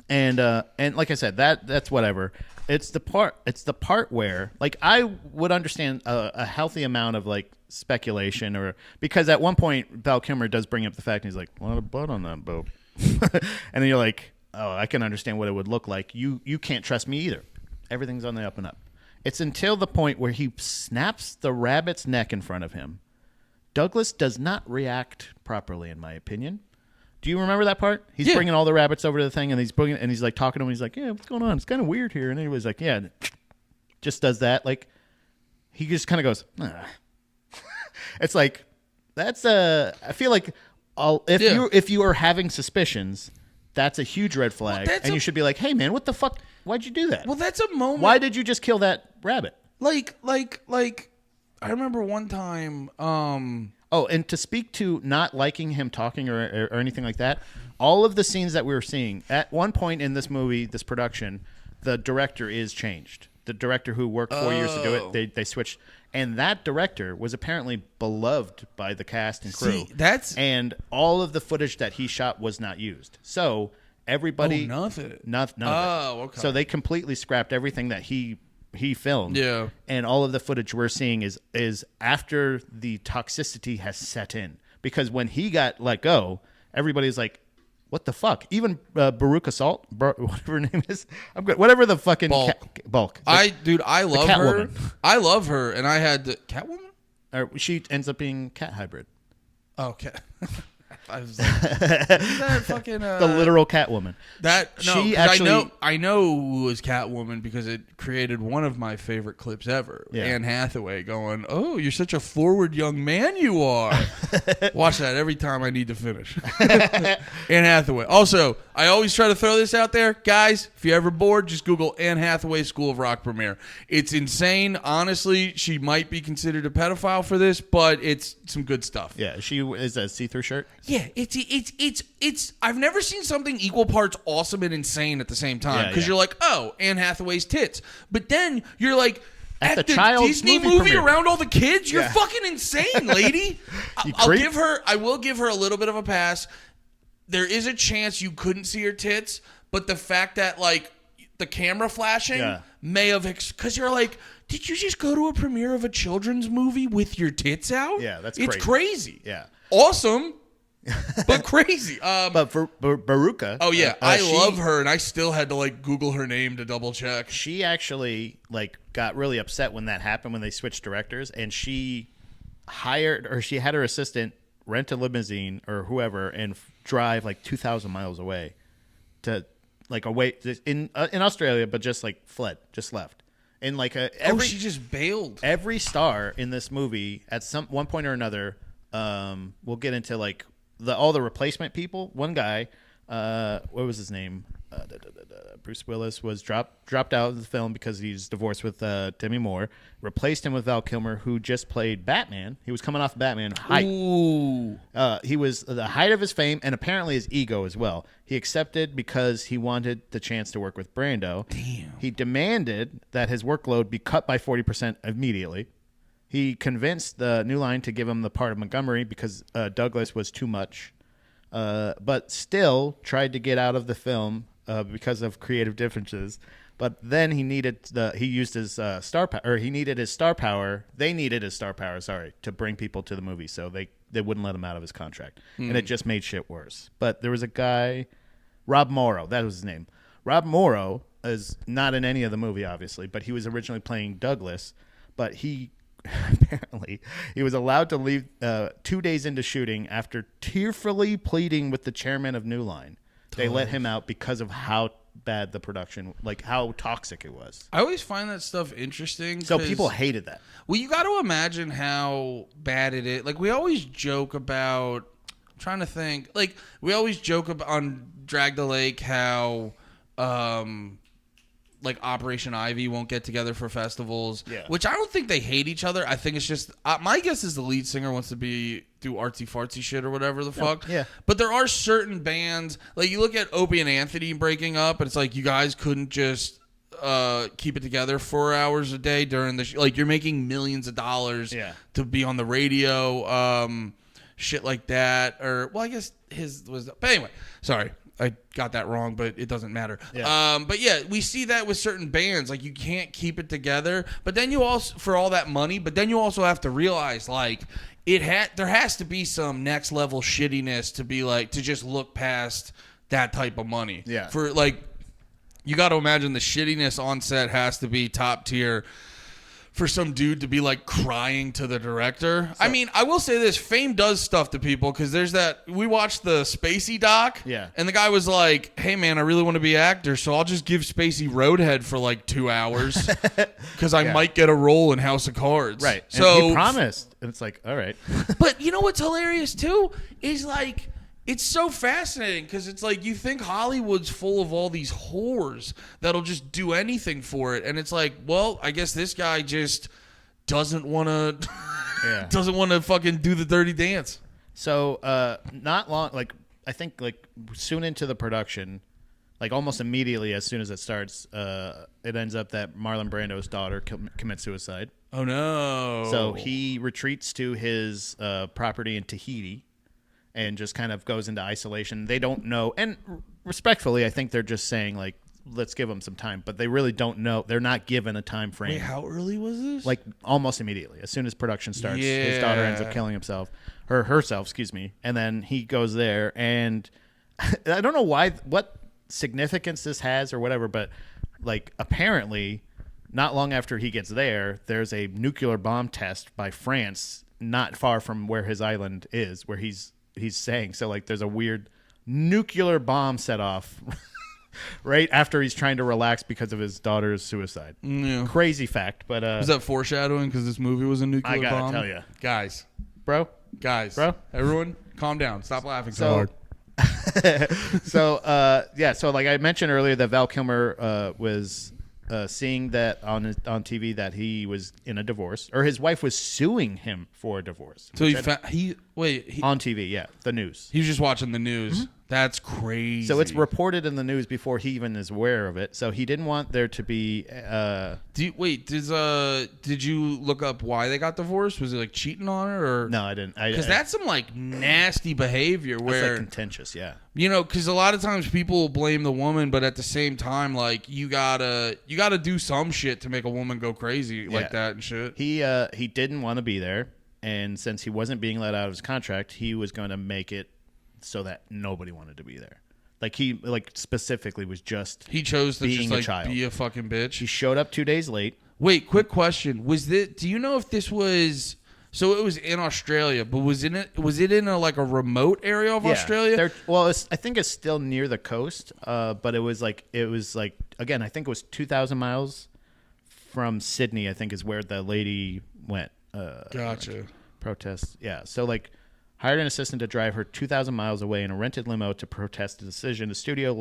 and like I said, that's whatever. It's the part where like I would understand a healthy amount of like speculation, or because at one point Val Kilmer does bring up the fact and he's like, a lot of blood on that boat. And then you're like, oh, I can understand what it would look like. You can't trust me either. Everything's on the up and up. It's until the point where he snaps the rabbit's neck in front of him. Douglas does not react properly, in my opinion. Do you remember that part? He's bringing all the rabbits over to the thing, and he's like talking to him. He's like, "Yeah, what's going on? It's kind of weird here." And then he was like, "Yeah," just does that. Like, he just kind of goes, "Ah." It's like that's I feel like if you are having suspicions, that's a huge red flag, and you should be like, "Hey, man, what the fuck? Why'd you do that?" Well, that's a moment. Why did you just kill that rabbit? Like, I remember one time. Oh, and to speak to not liking him talking or anything like that, all of the scenes that we were seeing, at one point in this movie, this production, the director is changed. The director who worked 4 years to do it, they switched. And that director was apparently beloved by the cast and crew. And all of the footage that he shot was not used. So everybody... none of it? None of it. Okay. So they completely scrapped everything that he filmed. Yeah. And all of the footage we're seeing is after the toxicity has set in. Because when he got let go, everybody's like, what the fuck? Even Baruch Assault, whatever her name is, whatever the fucking Bulk. I love her. I love her, and I had the Catwoman. Or she ends up being cat hybrid. Okay. I was like, is that fucking the literal Catwoman? I know who was Catwoman because it created one of my favorite clips ever. Yeah. Anne Hathaway going, "Oh, you're such a forward young man you are." Watch that every time I need to finish. Anne Hathaway. Also, I always try to throw this out there, guys. If you're ever bored, just Google Anne Hathaway School of Rock premiere. It's insane. Honestly, she might be considered a pedophile for this, but it's some good stuff. Yeah, she is a see-through shirt. Yeah, it's. I've never seen something equal parts awesome and insane at the same time. Because you're like, oh, Anne Hathaway's tits, but then you're like, at the Disney movie around all the kids, you're fucking insane, lady. I will give her a little bit of a pass. There is a chance you couldn't see her tits, but the fact that like the camera flashing may have, because you're like, did you just go to a premiere of a children's movie with your tits out? Yeah, it's crazy. Yeah, awesome. But crazy. But for Baruka. Oh yeah, I love her, and I still had to like Google her name to double check. She actually like got really upset when that happened when they switched directors, and she had her assistant rent a limousine or whoever and drive like 2,000 miles away to like away in Australia, but just like just left. And like she just bailed. Every star in this movie at one point or another. We'll get into like all the replacement people. One guy, what was his name? Bruce Willis was dropped out of the film because he's divorced with Demi Moore. Replaced him with Val Kilmer, who just played Batman. He was coming off Batman. Ooh. He was the height of his fame and apparently his ego as well. He accepted because he wanted the chance to work with Brando. Damn. He demanded that his workload be cut by 40% immediately. He convinced the New Line to give him the part of Montgomery because Douglas was too much, but still tried to get out of the film because of creative differences. But then he needed star power. He needed his star power. They needed his star power. Sorry, to bring people to the movie, so they wouldn't let him out of his contract, and it just made shit worse. But there was a guy, Rob Morrow. That was his name. Rob Morrow is not in any of the movie, obviously, but he was originally playing Douglas. But apparently, he was allowed to leave 2 days into shooting after tearfully pleading with the chairman of New Line. They let him out because of how bad the production, like how toxic it was. I always find that stuff interesting. So people hated that. Well, you got to imagine how bad it is. Like we always joke about, I'm trying to think, like we always joke about on Drag the Lake how like Operation Ivy won't get together for festivals, which I don't think they hate each other. I think it's just my guess is the lead singer wants to do artsy fartsy shit or whatever the fuck. Yeah. But there are certain bands, like you look at Opie and Anthony breaking up, and it's like you guys couldn't just keep it together 4 hours a day during the like you're making millions of dollars to be on the radio, shit like that. Or well, I guess his was. But anyway, sorry. I got that wrong, but it doesn't matter. Yeah. But yeah, we see that with certain bands. Like, you can't keep it together. But then you also, for all that money, but then you also have to realize, like, there has to be some next level shittiness to be like, to just look past that type of money. Yeah. For like, you got to imagine the shittiness on set has to be top tier for some dude to be like crying to the director. So, I mean, I will say this, fame does stuff to people, because there's that, we watched the Spacey doc, and the guy was like, hey man, I really want to be an actor, so I'll just give Spacey Roadhead for like 2 hours because I might get a role in House of Cards. Right. So and he promised. And it's like, all right. But you know what's hilarious too is like, it's so fascinating, because it's like, you think Hollywood's full of all these whores that'll just do anything for it, and it's like, well, I guess this guy just doesn't want to fucking do the dirty dance. So not long, like I think like soon into the production, like almost immediately as soon as it starts, it ends up that Marlon Brando's daughter commits suicide. Oh no. So he retreats to his property in Tahiti and just kind of goes into isolation. They don't know, and respectfully, I think they're just saying like, let's give them some time, but they really don't know. They're not given a time frame. Wait, how early was this? Like almost immediately, as soon as production starts, his daughter ends up killing herself, excuse me, and then he goes there, and I don't know what significance this has or whatever, but like apparently, not long after he gets there, there's a nuclear bomb test by France not far from where his island is, where he's saying. So like there's a weird nuclear bomb set off right after he's trying to relax because of his daughter's suicide. Yeah. Crazy fact, but was that foreshadowing because this movie was a nuclear bomb? I gotta tell you, guys, bro, everyone, calm down, stop laughing so hard. So like I mentioned earlier, that Val Kilmer was seeing that on TV that he was in a divorce, or his wife was suing him for a divorce. So he on TV, yeah, the news. He was just watching the news. Mm-hmm. That's crazy. So it's reported in the news before he even is aware of it. So he didn't want there to be. Did you look up why they got divorced? Was it like cheating on her, or no? I didn't. Because that's some like nasty behavior. Where that's like contentious, yeah. You know, because a lot of times people blame the woman, but at the same time, like you gotta do some shit to make a woman go crazy like that and shit. He didn't want to be there, and since he wasn't being let out of his contract, he was going to make it so that nobody wanted to be there. Like he specifically was just he chose to being just a child. Be a fucking bitch. He showed up 2 days late. Wait, quick question: do you know if this was? So it was in Australia, but was it in a remote area of Australia? I think it's still near the coast, but it was like again, I think it was 2,000 miles from Sydney. I think is where the lady went. Gotcha. Protest, yeah. So like, hired an assistant to drive her 2,000 miles away in a rented limo to protest the decision. The studio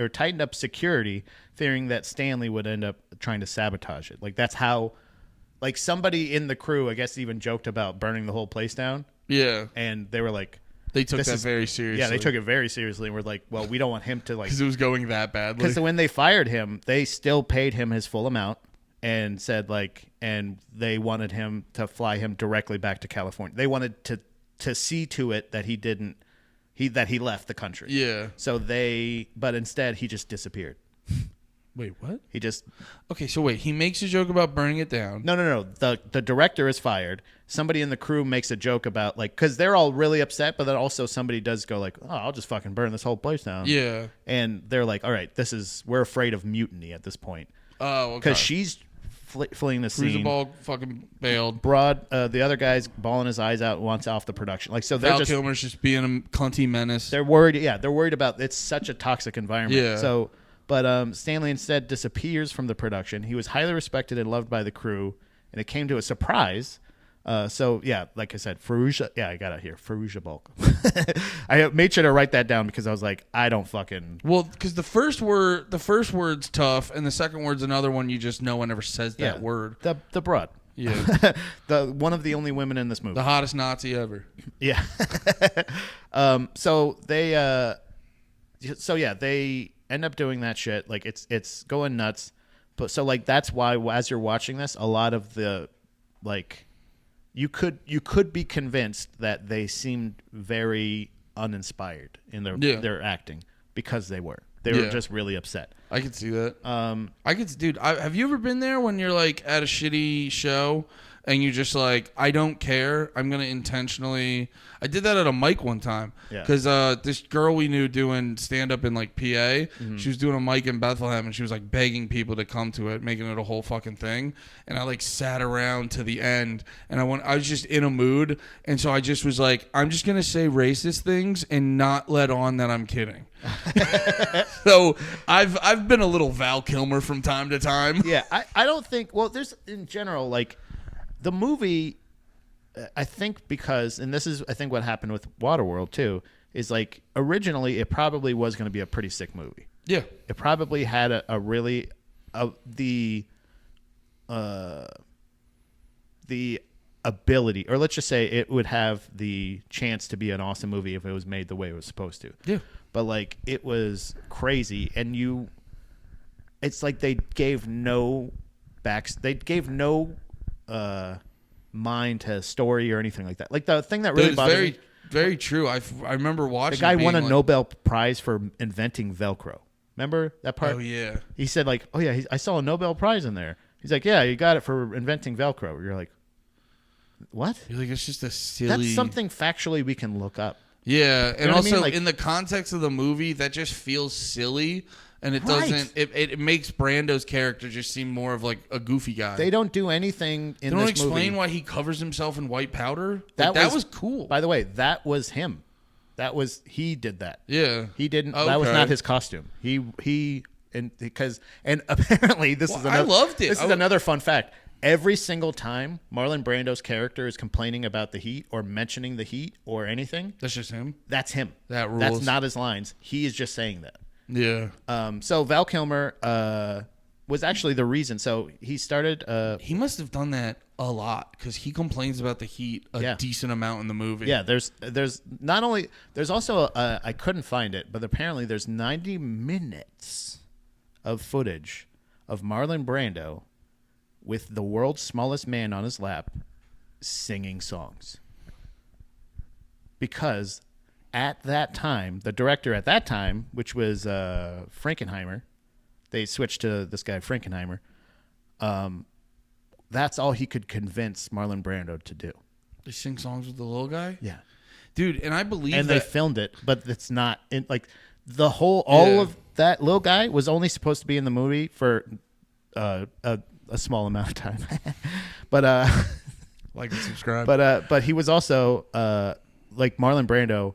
tightened up security, fearing that Stanley would end up trying to sabotage it. Like that's how. Like somebody in the crew, I guess, even joked about burning the whole place down. Yeah, and they were like, they took that very seriously. Yeah, they took it very seriously, and we're like, well, we don't want him to like because it was going that badly. Because when they fired him, they still paid him his full amount and said and they wanted him to fly him directly back to California. They wanted to see to it that he left the country. Yeah. So but instead he just disappeared. Wait, what? He just... Okay, so wait. He makes a joke about burning it down. No. The director is fired. Somebody in the crew makes a joke about, because they're all really upset, but then also somebody does go like, oh, I'll just fucking burn this whole place down. Yeah. And they're like, all right, we're afraid of mutiny at this point. Oh, okay. Because she's fleeing the scene. Ball fucking bailed. The other guy's bawling his eyes out, wants off the production. Val Kilmer's just being a cunty menace. They're worried. Yeah, they're worried about, it's such a toxic environment. Yeah. So... But Stanley instead disappears from the production. He was highly respected and loved by the crew, and it came to a surprise. So, yeah, like I said, Fairuza... Yeah, I got it here. Fairuza Balk. I made sure to write that down because I was like, I don't fucking... Well, because the first word's tough, and the second word's another one you just no one ever says that word. The broad. Yeah. One of the only women in this movie. The hottest Nazi ever. Yeah. So they... they... end up doing that shit. Like it's going nuts. But so like that's why as you're watching this, a lot of the you could be convinced that they seemed very uninspired in their acting. because they were just really upset. I could see that. Dude, have you ever been there when you're like at a shitty show and you just like, I don't care. I'm going to intentionally. I did that at a mic one time because this girl we knew doing stand up in like PA, she was doing a mic in Bethlehem and she was like begging people to come to it, making it a whole fucking thing. And I like sat around to the end and I was just in a mood. And so I just was like, I'm just going to say racist things and not let on that I'm kidding. So I've been a little Val Kilmer from time to time. Yeah. I don't think, well, there's in general, like the movie, I think because, and this is, I think what happened with Waterworld too, is like originally it probably was going to be a pretty sick movie. Yeah. It probably had the ability, or let's just say it would have the chance to be an awesome movie if it was made the way it was supposed to. Yeah. But like it was crazy, and it's like they gave no mind to story or anything like that. Like the thing that really bothered me. Very true. I remember watching. The guy won a Nobel Prize for inventing Velcro. Remember that part? Oh yeah. He said like, "Oh yeah, I saw a Nobel Prize in there." He's like, "Yeah, you got it for inventing Velcro." You're like, "What?" You're like, it's just a silly. That's something factually we can look up. Yeah, and you know also I mean? Like, in the context of the movie, that just feels silly, and it right. doesn't. It makes Brando's character just seem more of like a goofy guy. They don't do anything in this movie. They don't explain why he covers himself in white powder. That was cool. By the way, that was him. He did that. Yeah, he didn't. Okay. That was not his costume. And apparently this is another. I loved it. This is another fun fact. Every single time Marlon Brando's character is complaining about the heat or mentioning the heat or anything, that's just him. That's him. That rules. That's not his lines. He is just saying that. Yeah. So Val Kilmer was actually the reason. So he started. He must have done that a lot because he complains about the heat a decent amount in the movie. Yeah. There's not only there's also I couldn't find it, but apparently there's 90 minutes of footage of Marlon Brando with the world's smallest man on his lap singing songs. Because at that time, the director at that time, which was Frankenheimer, they switched to this guy Frankenheimer, that's all he could convince Marlon Brando to do. They sing songs with the little guy? Yeah. Dude, and I believe and they filmed it, but it's not in like the whole all of that little guy was only supposed to be in the movie for a small amount of time. But like and subscribe. But he was also like Marlon Brando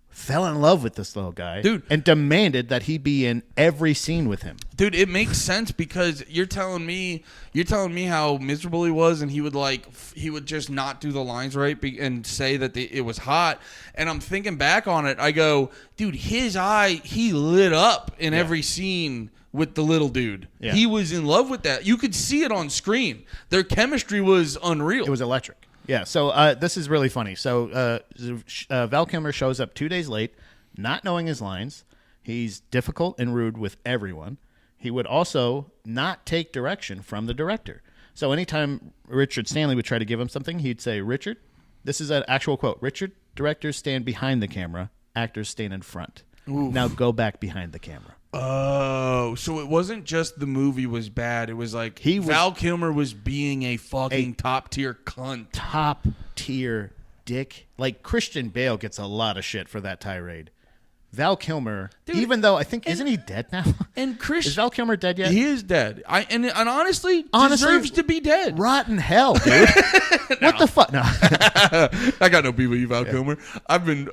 fell in love with this little guy, dude, and demanded that he be in every scene with him. Dude, it makes sense because you're telling me how miserable he was, and he would just not do the lines right and say that it was hot. And I'm thinking back on it, I go, dude, he lit up in every scene with the little dude. Yeah. He was in love with that. You could see it on screen. Their chemistry was unreal. It was electric. Yeah, so this is really funny. So Val Kilmer shows up 2 days late, not knowing his lines. He's difficult and rude with everyone. He would also not take direction from the director. So anytime Richard Stanley would try to give him something, he'd say, "Richard," this is an actual quote, "Richard, directors stand behind the camera, actors stand in front. Oof. Now go back behind the camera." Oh, so it wasn't just the movie was bad. It was like Val Kilmer was being a fucking top-tier cunt. Top-tier dick. Like Christian Bale gets a lot of shit for that tirade. Val Kilmer, dude, even though I think, isn't he dead now? And Is Val Kilmer dead yet? He is dead. And honestly deserves to be dead. Rotten hell, dude. What the fuck? No. I got no beef with you, Val Kilmer. I've been,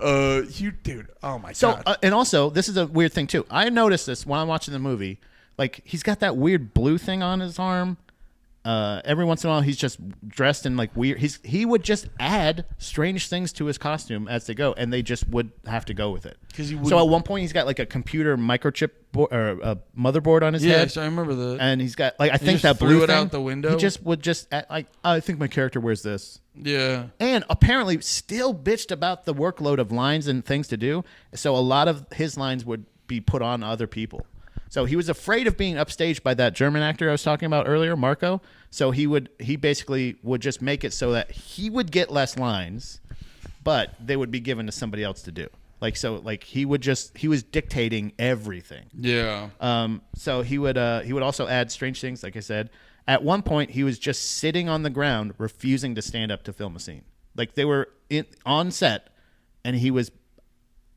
dude, oh my God. And also, this is a weird thing too. I noticed this while I'm watching the movie. Like, he's got that weird blue thing on his arm. Every once in a while, he's just dressed in like weird. He would just add strange things to his costume as they go, and they just would have to go with it. So at one point, he's got like a computer microchip or a motherboard on his head. Yes, I remember that. And he's got like I think that blue threw it thing, out the window. He just would like I think my character wears this. Yeah. And apparently, still bitched about the workload of lines and things to do. So a lot of his lines would be put on other people. So he was afraid of being upstaged by that German actor I was talking about earlier, Marco. So he basically would just make it so that he would get less lines, but they would be given to somebody else to do. Like he was dictating everything. Yeah. So he would also add strange things. Like I said, at one point he was just sitting on the ground, refusing to stand up to film a scene. Like they were on set, and he was,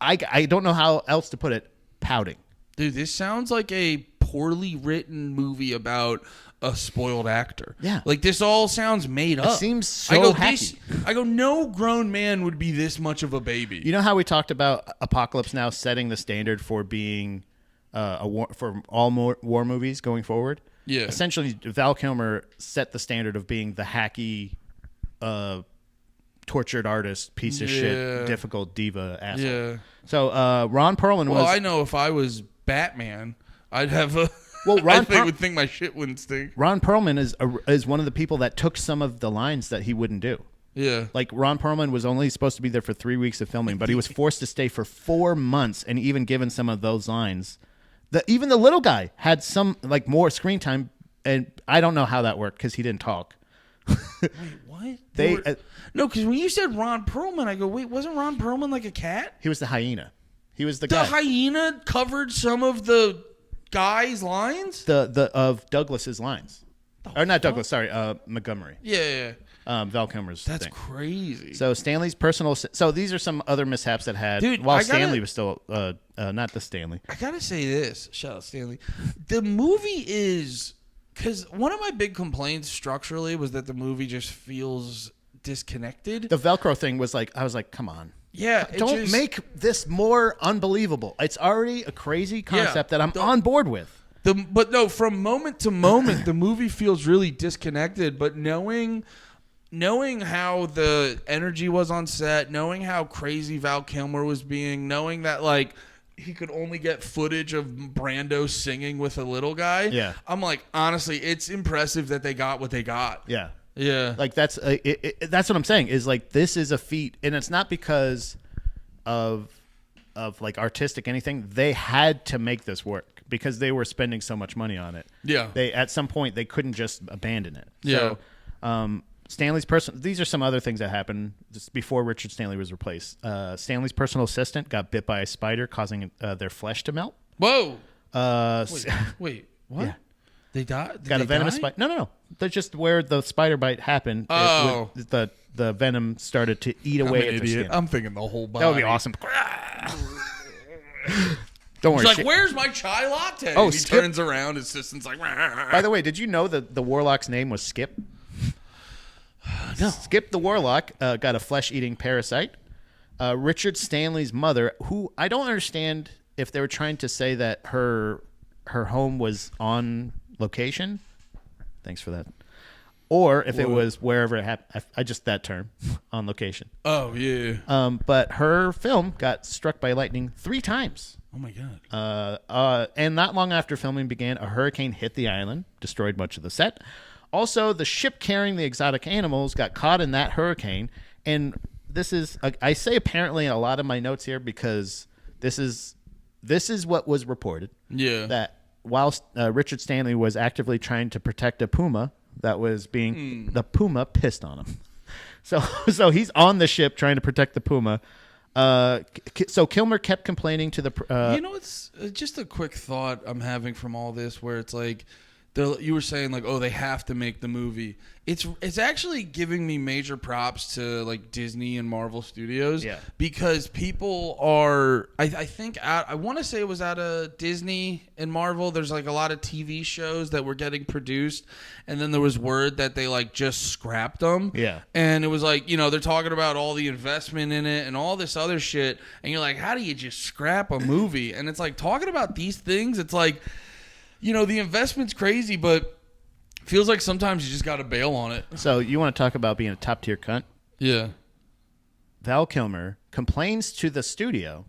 I don't know how else to put it, pouting. Dude, this sounds like a poorly written movie about a spoiled actor. Yeah. Like, this all sounds made up. It seems so hacky. I go, no grown man would be this much of a baby. You know how we talked about Apocalypse Now setting the standard for being for all war movies going forward? Yeah. Essentially, Val Kilmer set the standard of being the hacky, tortured artist, piece of shit, difficult diva asshole. Yeah. So Ron Perlman was... Well, I know if I was Batman, I'd have a... Well, would think my shit wouldn't stink. Ron Perlman is one of the people that took some of the lines that he wouldn't do. Yeah. Like, Ron Perlman was only supposed to be there for 3 weeks of filming, but he was forced to stay for 4 months, and even given some of those lines. Even the little guy had some, like, more screen time, and I don't know how that worked because he didn't talk. Wait, what? No, because when you said Ron Perlman, I go, wait, wasn't Ron Perlman like a cat? He was the hyena. He was the guy. The hyena covered some of the guy's lines? Of Douglas's lines. Or not Douglas, sorry, Montgomery. Yeah. Val Kilmer's That's thing. Crazy. So Stanley's personal... So these are some other mishaps that had... Dude, while Stanley was still... not the Stanley. I gotta say this. Shout out Stanley. The movie is... Because one of my big complaints structurally was that the movie just feels disconnected. The Velcro thing was like... I was like, come on. Yeah. Don't make this more unbelievable. It's already a crazy concept that I'm on board with. But no, from moment to moment, the movie feels really disconnected. But knowing how the energy was on set, knowing how crazy Val Kilmer was being, knowing that like he could only get footage of Brando singing with a little guy. Yeah. I'm like, honestly, it's impressive that they got what they got. Yeah. Yeah. Like that's what I'm saying is like this is a feat, and it's not because of like artistic anything. They had to make this work because they were spending so much money on it. Yeah. They at some point they couldn't just abandon it. Yeah. So Stanley's these are some other things that happened just before Richard Stanley was replaced. Stanley's personal assistant got bit by a spider, causing their flesh to melt. Whoa. Wait, what? Yeah. They died? Got a venomous spider. No. They're just where the spider bite happened. Oh. The venom started to eat away at the skin. I'm thinking the whole body. That would be awesome. Don't worry. He's like, where's my chai latte? Oh, and he turns around. His assistant's like... By the way, did you know that the warlock's name was Skip? No. Skip the warlock got a flesh-eating parasite. Richard Stanley's mother, who I don't understand if they were trying to say that her home was on location. Thanks for that. Or if it was wherever it happened. I just that term, on location. Oh, yeah. But her film got struck by lightning 3 times. Oh, my God. And not long after filming began, a hurricane hit the island, destroyed much of the set. Also, the ship carrying the exotic animals got caught in that hurricane. And this is, I say apparently in a lot of my notes here because this is what was reported. Yeah. That whilst Richard Stanley was actively trying to protect a puma that was being, the puma pissed on him. So he's on the ship trying to protect the puma. So Kilmer kept complaining to the... it's just a quick thought I'm having from all this where it's like, you were saying like, oh, they have to make the movie. It's actually giving me major props to like Disney and Marvel Studios. Yeah. Because people are, I think, I want to say it was out of Disney and Marvel. There's like a lot of TV shows that were getting produced, and then there was word that they like just scrapped them. Yeah. And it was like, they're talking about all the investment in it and all this other shit, and you're like, how do you just scrap a movie? And it's like talking about these things. It's like, the investment's crazy, but feels like sometimes you just got to bail on it. So you want to talk about being a top-tier cunt? Yeah. Val Kilmer complains to the studio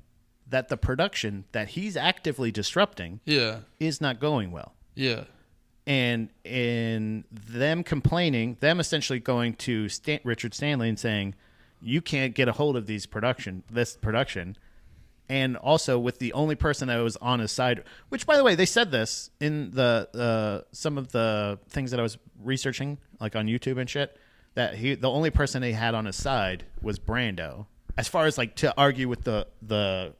that the production that he's actively disrupting is not going well. Yeah. And in them complaining, them essentially going to Richard Stanley and saying, you can't get a hold of this production, and also with the only person that was on his side, which, by the way, they said this in the some of the things that I was researching, like on YouTube and shit, that the only person he had on his side was Brando, as far as like to argue with the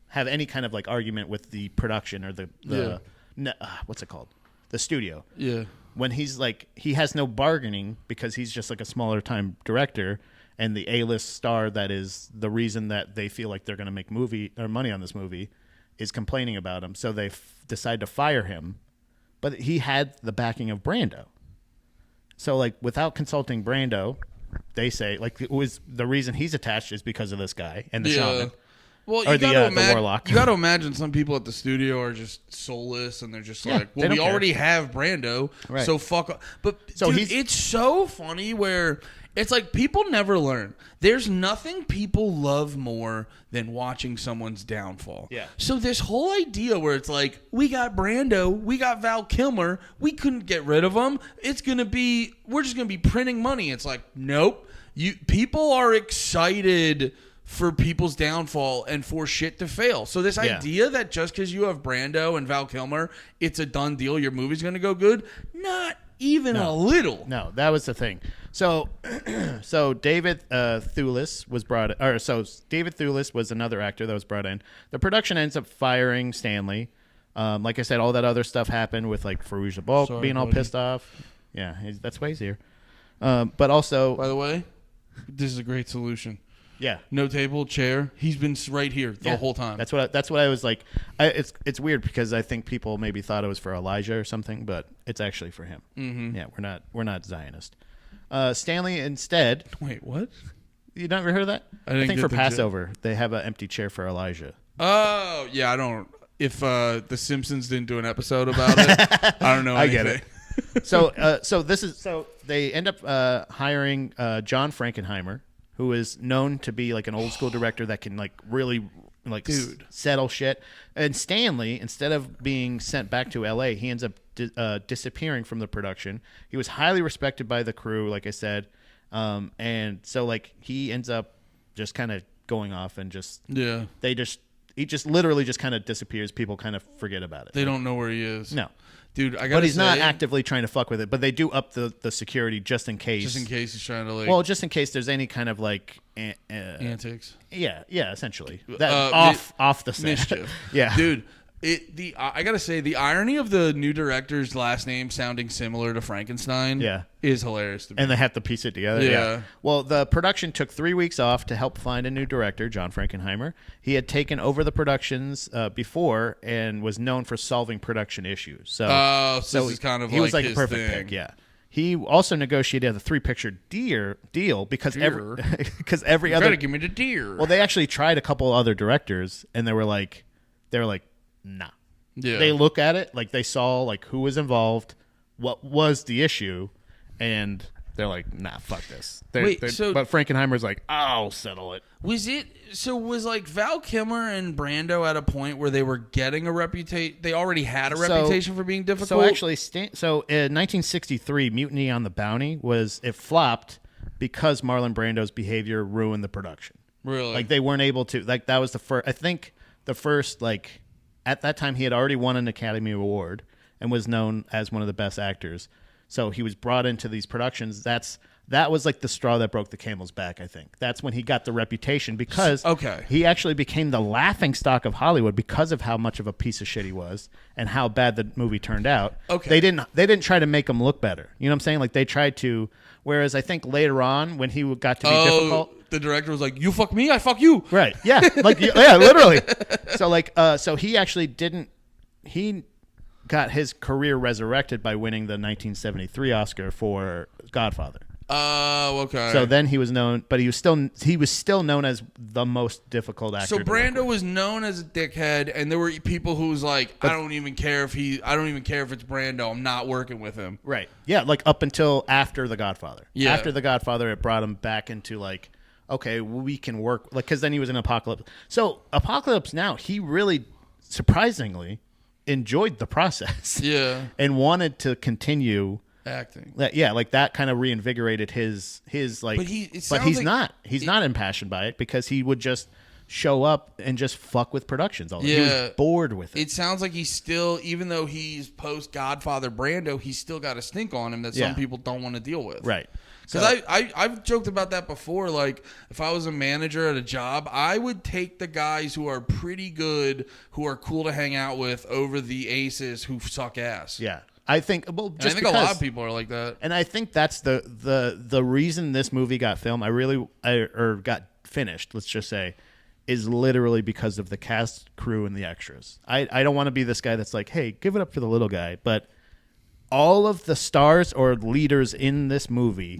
have any kind of like argument with the production or the what's it called, the studio. Yeah. When he's like, he has no bargaining because he's just like a smaller time director, and the A-list star that is the reason that they feel like they're going to make money on this movie is complaining about him. So they decide to fire him, but he had the backing of Brando. So like without consulting Brando, they say like it was the reason he's attached is because of this guy and the shaman. Well, the warlock. You got to imagine some people at the studio are just soulless, and they're just like, "Well, we already have Brando, so fuck." But so dude, it's so funny where it's like people never learn. There's nothing people love more than watching someone's downfall. Yeah. So this whole idea where it's like, we got Brando, we got Val Kilmer, we couldn't get rid of them. We're just gonna be printing money. It's like, nope. People are excited for people's downfall and for shit to fail. So this idea that just because you have Brando and Val Kilmer, it's a done deal, your movie's going to go good, not even a little. No, that was the thing. So David Thewlis was David Thewlis was another actor that was brought in. The production ends up firing Stanley. Like I said, all that other stuff happened with like Fairuza Balk being all pissed off. Yeah, that's why he's here. But also, by the way, this is a great solution. Yeah, no table, chair. He's been right here the whole time. That's what I was like. It's weird because I think people maybe thought it was for Elijah or something, but it's actually for him. Mm-hmm. Yeah, we're not Zionist. Stanley instead. Wait, what? You never heard of that? I think for Passover they have an empty chair for Elijah. Oh yeah, I don't. If The Simpsons didn't do an episode about it, I don't know anything. I get it. So they end up hiring John Frankenheimer, who is known to be like an old school director that can like really like settle shit. And Stanley, instead of being sent back to L.A., he ends up disappearing from the production. He was highly respected by the crew, like I said, and so like he ends up just kind of going off and he just literally just kind of disappears. People kind of forget about it. They don't know where he is. No. Dude, but he's not actively trying to fuck with it. But they do up the security just in case. Just in case he's trying to like. Well, just in case there's any kind of like antics. Yeah, essentially off the set. Mischief. Yeah, dude. I gotta say the irony of the new director's last name sounding similar to Frankenstein. Is hilarious to me. And they have to piece it together. Yeah. Well, the production took 3 weeks off to help find a new director, John Frankenheimer. He had taken over the productions before and was known for solving production issues. So this is kind of he was like a perfect thing. pick. Yeah. He also negotiated a 3-picture deal because every other. Try to give me the deer. Well, they actually tried a couple other directors, and they were like, nah. Yeah. They look at it like they saw like who was involved, what was the issue, and they're like, nah, fuck this. But Frankenheimer's like, I'll settle it. Was like Val Kilmer and Brando at a point where they were getting a reputation? They already had a reputation for being difficult? So actually, in 1963, Mutiny on the Bounty it flopped because Marlon Brando's behavior ruined the production. Really? Like they weren't able to, like that was the first, I think the first like, at that time, he had already won an Academy Award and was known as one of the best actors. So he was brought into these productions. That was like the straw that broke the camel's back, I think. That's when he got the reputation because he actually became the laughingstock of Hollywood because of how much of a piece of shit he was and how bad the movie turned out. Okay. They didn't try to make him look better. You know what I'm saying? Like they tried to. Whereas I think later on when he got to be difficult. The director was like, "You fuck me, I fuck you." Right? Yeah. Literally. So he actually didn't. He got his career resurrected by winning the 1973 Oscar for Godfather. Oh, okay. So then he was known, but he was still known as the most difficult actor. So Brando was known as a dickhead, and there were people who was like, I don't even care if it's Brando. I'm not working with him. Right. Yeah. Like up until after The Godfather. Yeah. After The Godfather, it brought him back into like, okay, we can work, like, because then he was in Apocalypse. So Apocalypse Now, he really surprisingly enjoyed the process. Yeah. And wanted to continue acting. Like that kind of reinvigorated his like. But he's not impassioned by it because he would just show up and just fuck with productions all the time. He was bored with it. It sounds like he's still, even though he's post Godfather Brando, he's still got a stink on him that some people don't want to deal with. Right. Because I've joked about that before. Like, if I was a manager at a job, I would take the guys who are pretty good, who are cool to hang out with, over the aces who suck ass. Yeah. I think a lot of people are like that. And I think that's the reason this movie got filmed, or got finished, let's just say, is literally because of the cast, crew, and the extras. I don't want to be this guy that's like, hey, give it up for the little guy, but all of the stars or leaders in this movie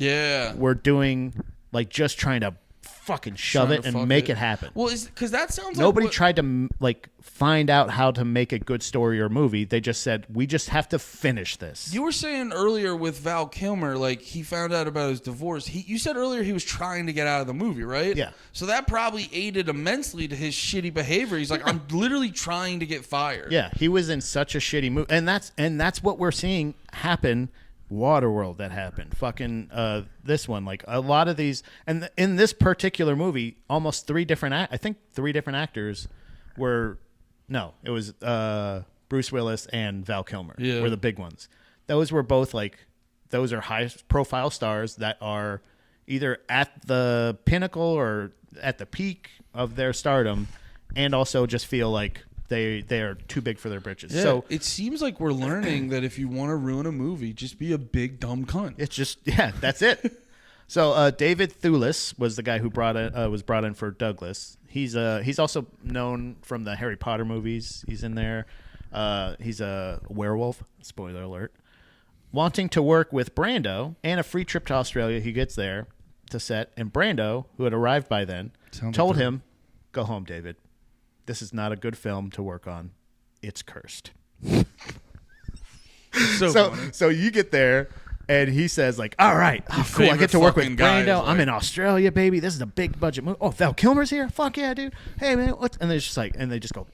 were doing, like, just trying to fucking shove it and make it happen. Well, because that sounds nobody like tried to like find out how to make a good story or movie. They just said, we just have to finish this. You were saying earlier with Val Kilmer, like, he found out about his divorce. You said earlier he was trying to get out of the movie, right? Yeah. So that probably aided immensely to his shitty behavior. He's like, I'm literally trying to get fired. Yeah, he was in such a shitty movie, and that's what we're seeing happen. Waterworld, that happened. Fucking this one, like a lot of these, and in this particular movie, almost three different actors were. No, it was Bruce Willis and Val Kilmer were the big ones. Those were both those are high profile stars that are either at the pinnacle or at the peak of their stardom, and also just feel like they are too big for their britches. Yeah, so it seems like we're learning that if you want to ruin a movie, just be a big dumb cunt. It's just that's it. So David Thewlis was the guy who was brought in for Douglas. He's also known from the Harry Potter movies. He's in there. He's a werewolf. Spoiler alert. Wanting to work with Brando and a free trip to Australia, he gets there to set, and Brando, who had arrived by then, told him, "Go home, David. This is not a good film to work on. It's cursed." So you get there, and he says, like, all right, cool, I get to work with Brando. I'm in Australia, baby. This is a big budget movie. Oh, Val Kilmer's here? Fuck yeah, dude. Hey, man, what's... And they're just like, and they just go,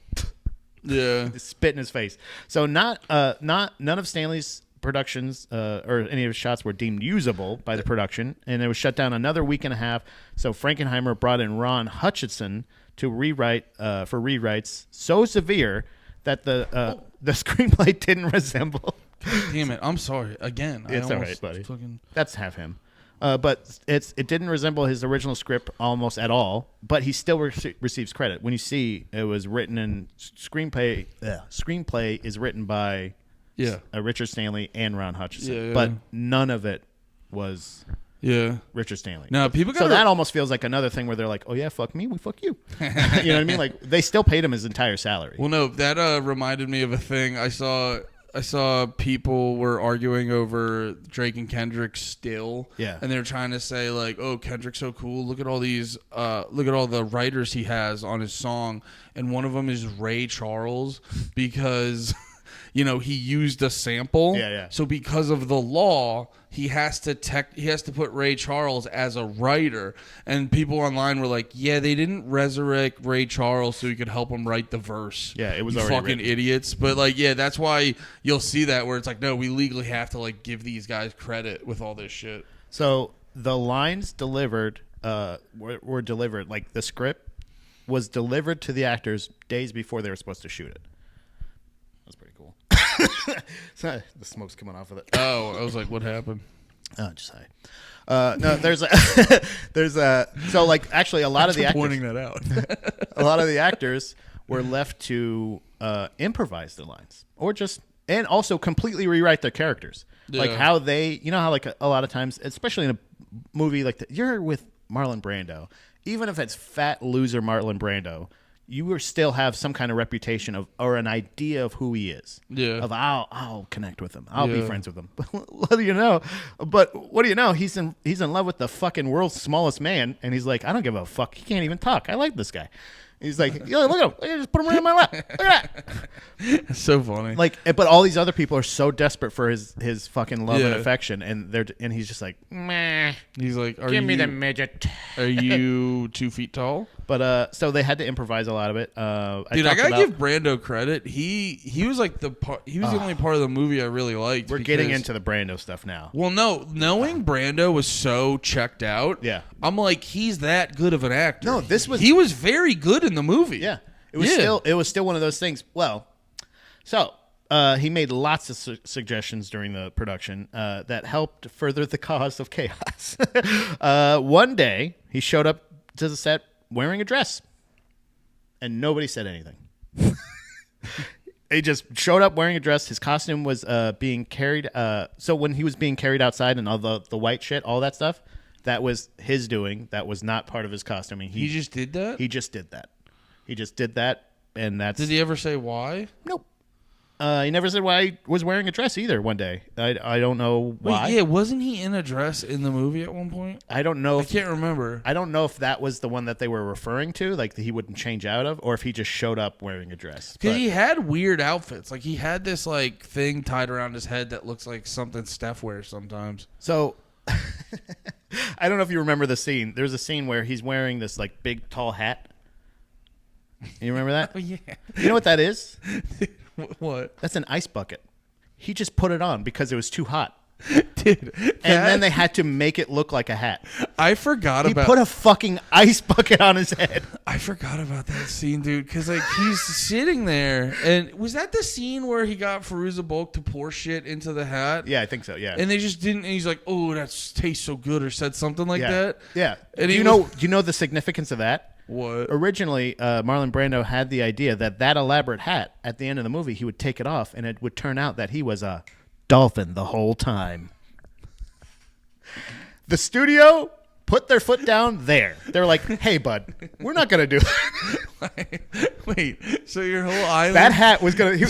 yeah, spit in his face. So none of Stanley's productions or any of his shots were deemed usable by the production, and it was shut down another week and a half. So Frankenheimer brought in Ron Hutchinson to rewrite for rewrites so severe that the screenplay didn't resemble. God damn it! I'm sorry again. It's all right, buddy. That's half him. But it didn't resemble his original script almost at all. But he still receives credit. When you see it was written in screenplay. Screenplay is written by Richard Stanley and Ron Hutchinson, but none of it was. Yeah, Richard Stanley. No, people. So that almost feels like another thing where they're like, "Oh yeah, fuck me, we fuck you." You know what I mean? Like they still paid him his entire salary. Well, no, that reminded me of a thing I saw. People were arguing over Drake and Kendrick still. Yeah, and they're trying to say like, "Oh, Kendrick's so cool. Look at all these. Look at all the writers he has on his song." And one of them is Ray Charles because. You know, he used a sample. Yeah. So because of the law, he has to put Ray Charles as a writer. And people online were like, "Yeah, they didn't resurrect Ray Charles so he could help him write the verse." Yeah, it was you already fucking written. idiots. But like, yeah, that's why you'll see that where it's like, no, we legally have to like give these guys credit with all this shit. So the lines delivered were delivered. Like the script was delivered to the actors days before they were supposed to shoot it. The smoke's coming off of it. Oh, I was like, what happened? Oh, just high. No, there's so like actually a lot of the actors pointing that out. A lot of the actors were left to improvise their lines and also completely rewrite their characters. Yeah. Like how how like a lot of times, especially in a movie like that, you're with Marlon Brando, even if it's fat loser Marlon Brando, you will still have some kind of reputation or an idea of who he is. Yeah. Of I'll connect with him. I'll be friends with him. What do you know? But what do you know? He's in love with the fucking world's smallest man, and he's like, I don't give a fuck. He can't even talk. I like this guy. He's like, yo, look at him. Just put him right in my lap. Look at that. It's so funny. Like, but all these other people are so desperate for his fucking love and affection, and he's just like, meh. He's like, give me the midget. Are you 2 feet tall? But so they had to improvise a lot of it. Dude, I gotta give Brando credit. He was like the only part of the movie I really liked. We're getting into the Brando stuff now. Well, no, knowing Brando was so checked out. Yeah, I'm like, he's that good of an actor. No, he was very good in the movie. Yeah, it was still one of those things. Well, so he made lots of suggestions during the production that helped further the cause of chaos. One day, he showed up to the set wearing a dress, and nobody said anything. He just showed up wearing a dress. His costume was being carried. So when he was being carried outside and all the white shit, all that stuff, that was his doing. That was not part of his costume. I mean, he just did that? He just did that. He just did that, and that's... Did he ever say why? Nope. He never said why he was wearing a dress either one day. I don't know why. Wait, yeah, wasn't he in a dress in the movie at one point? I don't know. I can't remember. I don't know if that was the one that they were referring to, like he wouldn't change out of, or if he just showed up wearing a dress. Because he had weird outfits. Like he had this like thing tied around his head that looks like something Steph wears sometimes. So I don't know if you remember the scene. There's a scene where he's wearing this like big tall hat. You remember that? Oh, yeah. You know what that is? What? That's an ice bucket. He just put it on because it was too hot. Dude. And then they had to make it look like a hat. I forgot about... He put a fucking ice bucket on his head. I forgot about that scene, dude, because like he's sitting there. And was that the scene where he got Fairuza Balk to pour shit into the hat? Yeah, I think so, yeah. And they just didn't... And he's like, oh, that tastes so good, or said something like that. Yeah. And do you know the significance of that? What? Originally, Marlon Brando had the idea that elaborate hat, at the end of the movie, he would take it off, and it would turn out that he was a dolphin the whole time. The studio put their foot down there. They're like, hey, bud, we're not going to do that. Wait, so your whole island... That hat was going to...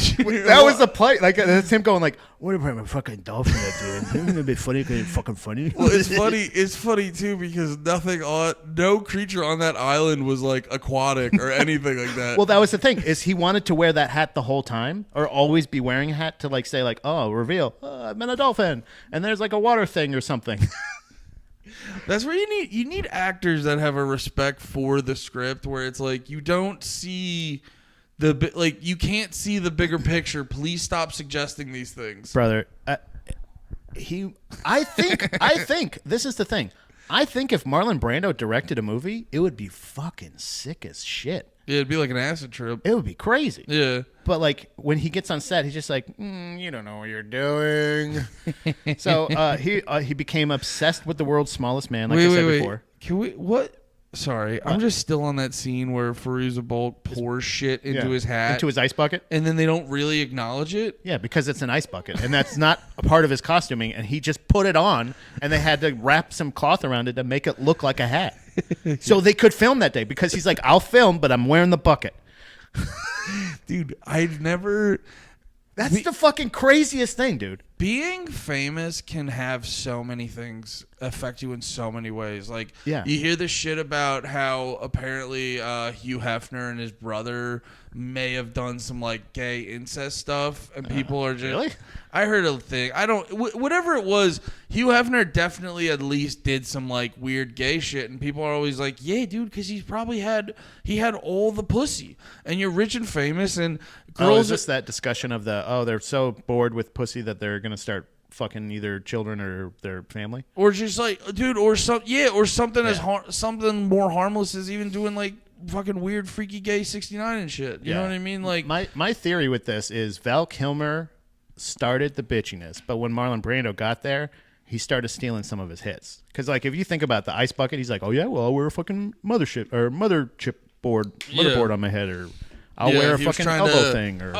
That was the play. Like, that's him going like, what if I'm a fucking dolphin at the end? Isn't it a bit funny because it's fucking funny? Well, it's funny. It's funny, too, because no creature on that island was, like, aquatic or anything like that. Well, that was the thing, is he wanted to wear that hat the whole time, or always be wearing a hat to, like, say, like, oh, reveal, I've been a dolphin, and there's, like, a water thing or something. That's where you need actors that have a respect for the script, where it's like you don't see you can't see the bigger picture. Please stop suggesting these things, brother. I think this is the thing. I think if Marlon Brando directed a movie, it would be fucking sick as shit. Yeah, it'd be like an acid trip. It would be crazy. Yeah. But like when he gets on set, he's just like, you don't know what you're doing. So he became obsessed with the world's smallest man, like I said before. Can we what? Sorry, what? I'm just still on that scene where Fairuza Balk pours shit into his hat. Into his ice bucket? And then they don't really acknowledge it? Yeah, because it's an ice bucket. And that's not a part of his costuming. And he just put it on, and they had to wrap some cloth around it to make it look like a hat. So they could film that day, because he's like, I'll film, but I'm wearing the bucket. Dude, I've never... That's the fucking craziest thing, dude. Being famous can have so many things affect you in so many ways. Like, you hear this shit about how apparently Hugh Hefner and his brother may have done some like gay incest stuff, and people are just... Really? I heard a thing. I don't... whatever it was, Hugh Hefner definitely at least did some like weird gay shit, and people are always like, yeah, dude, because he had all the pussy, and you're rich and famous, and girls... is this that discussion of they're so bored with pussy that they're going to start fucking either children or their family? Or just like, dude, or something something more harmless is even doing like fucking weird freaky gay 69 and shit. You know what I mean? Like my theory with this is Val Kilmer started the bitchiness, but when Marlon Brando got there, he started stealing some of his hits. Because like if you think about the ice bucket, he's like, oh yeah, well I'll wear a fucking mothership board on my head, or I'll wear a fucking elbow thing, or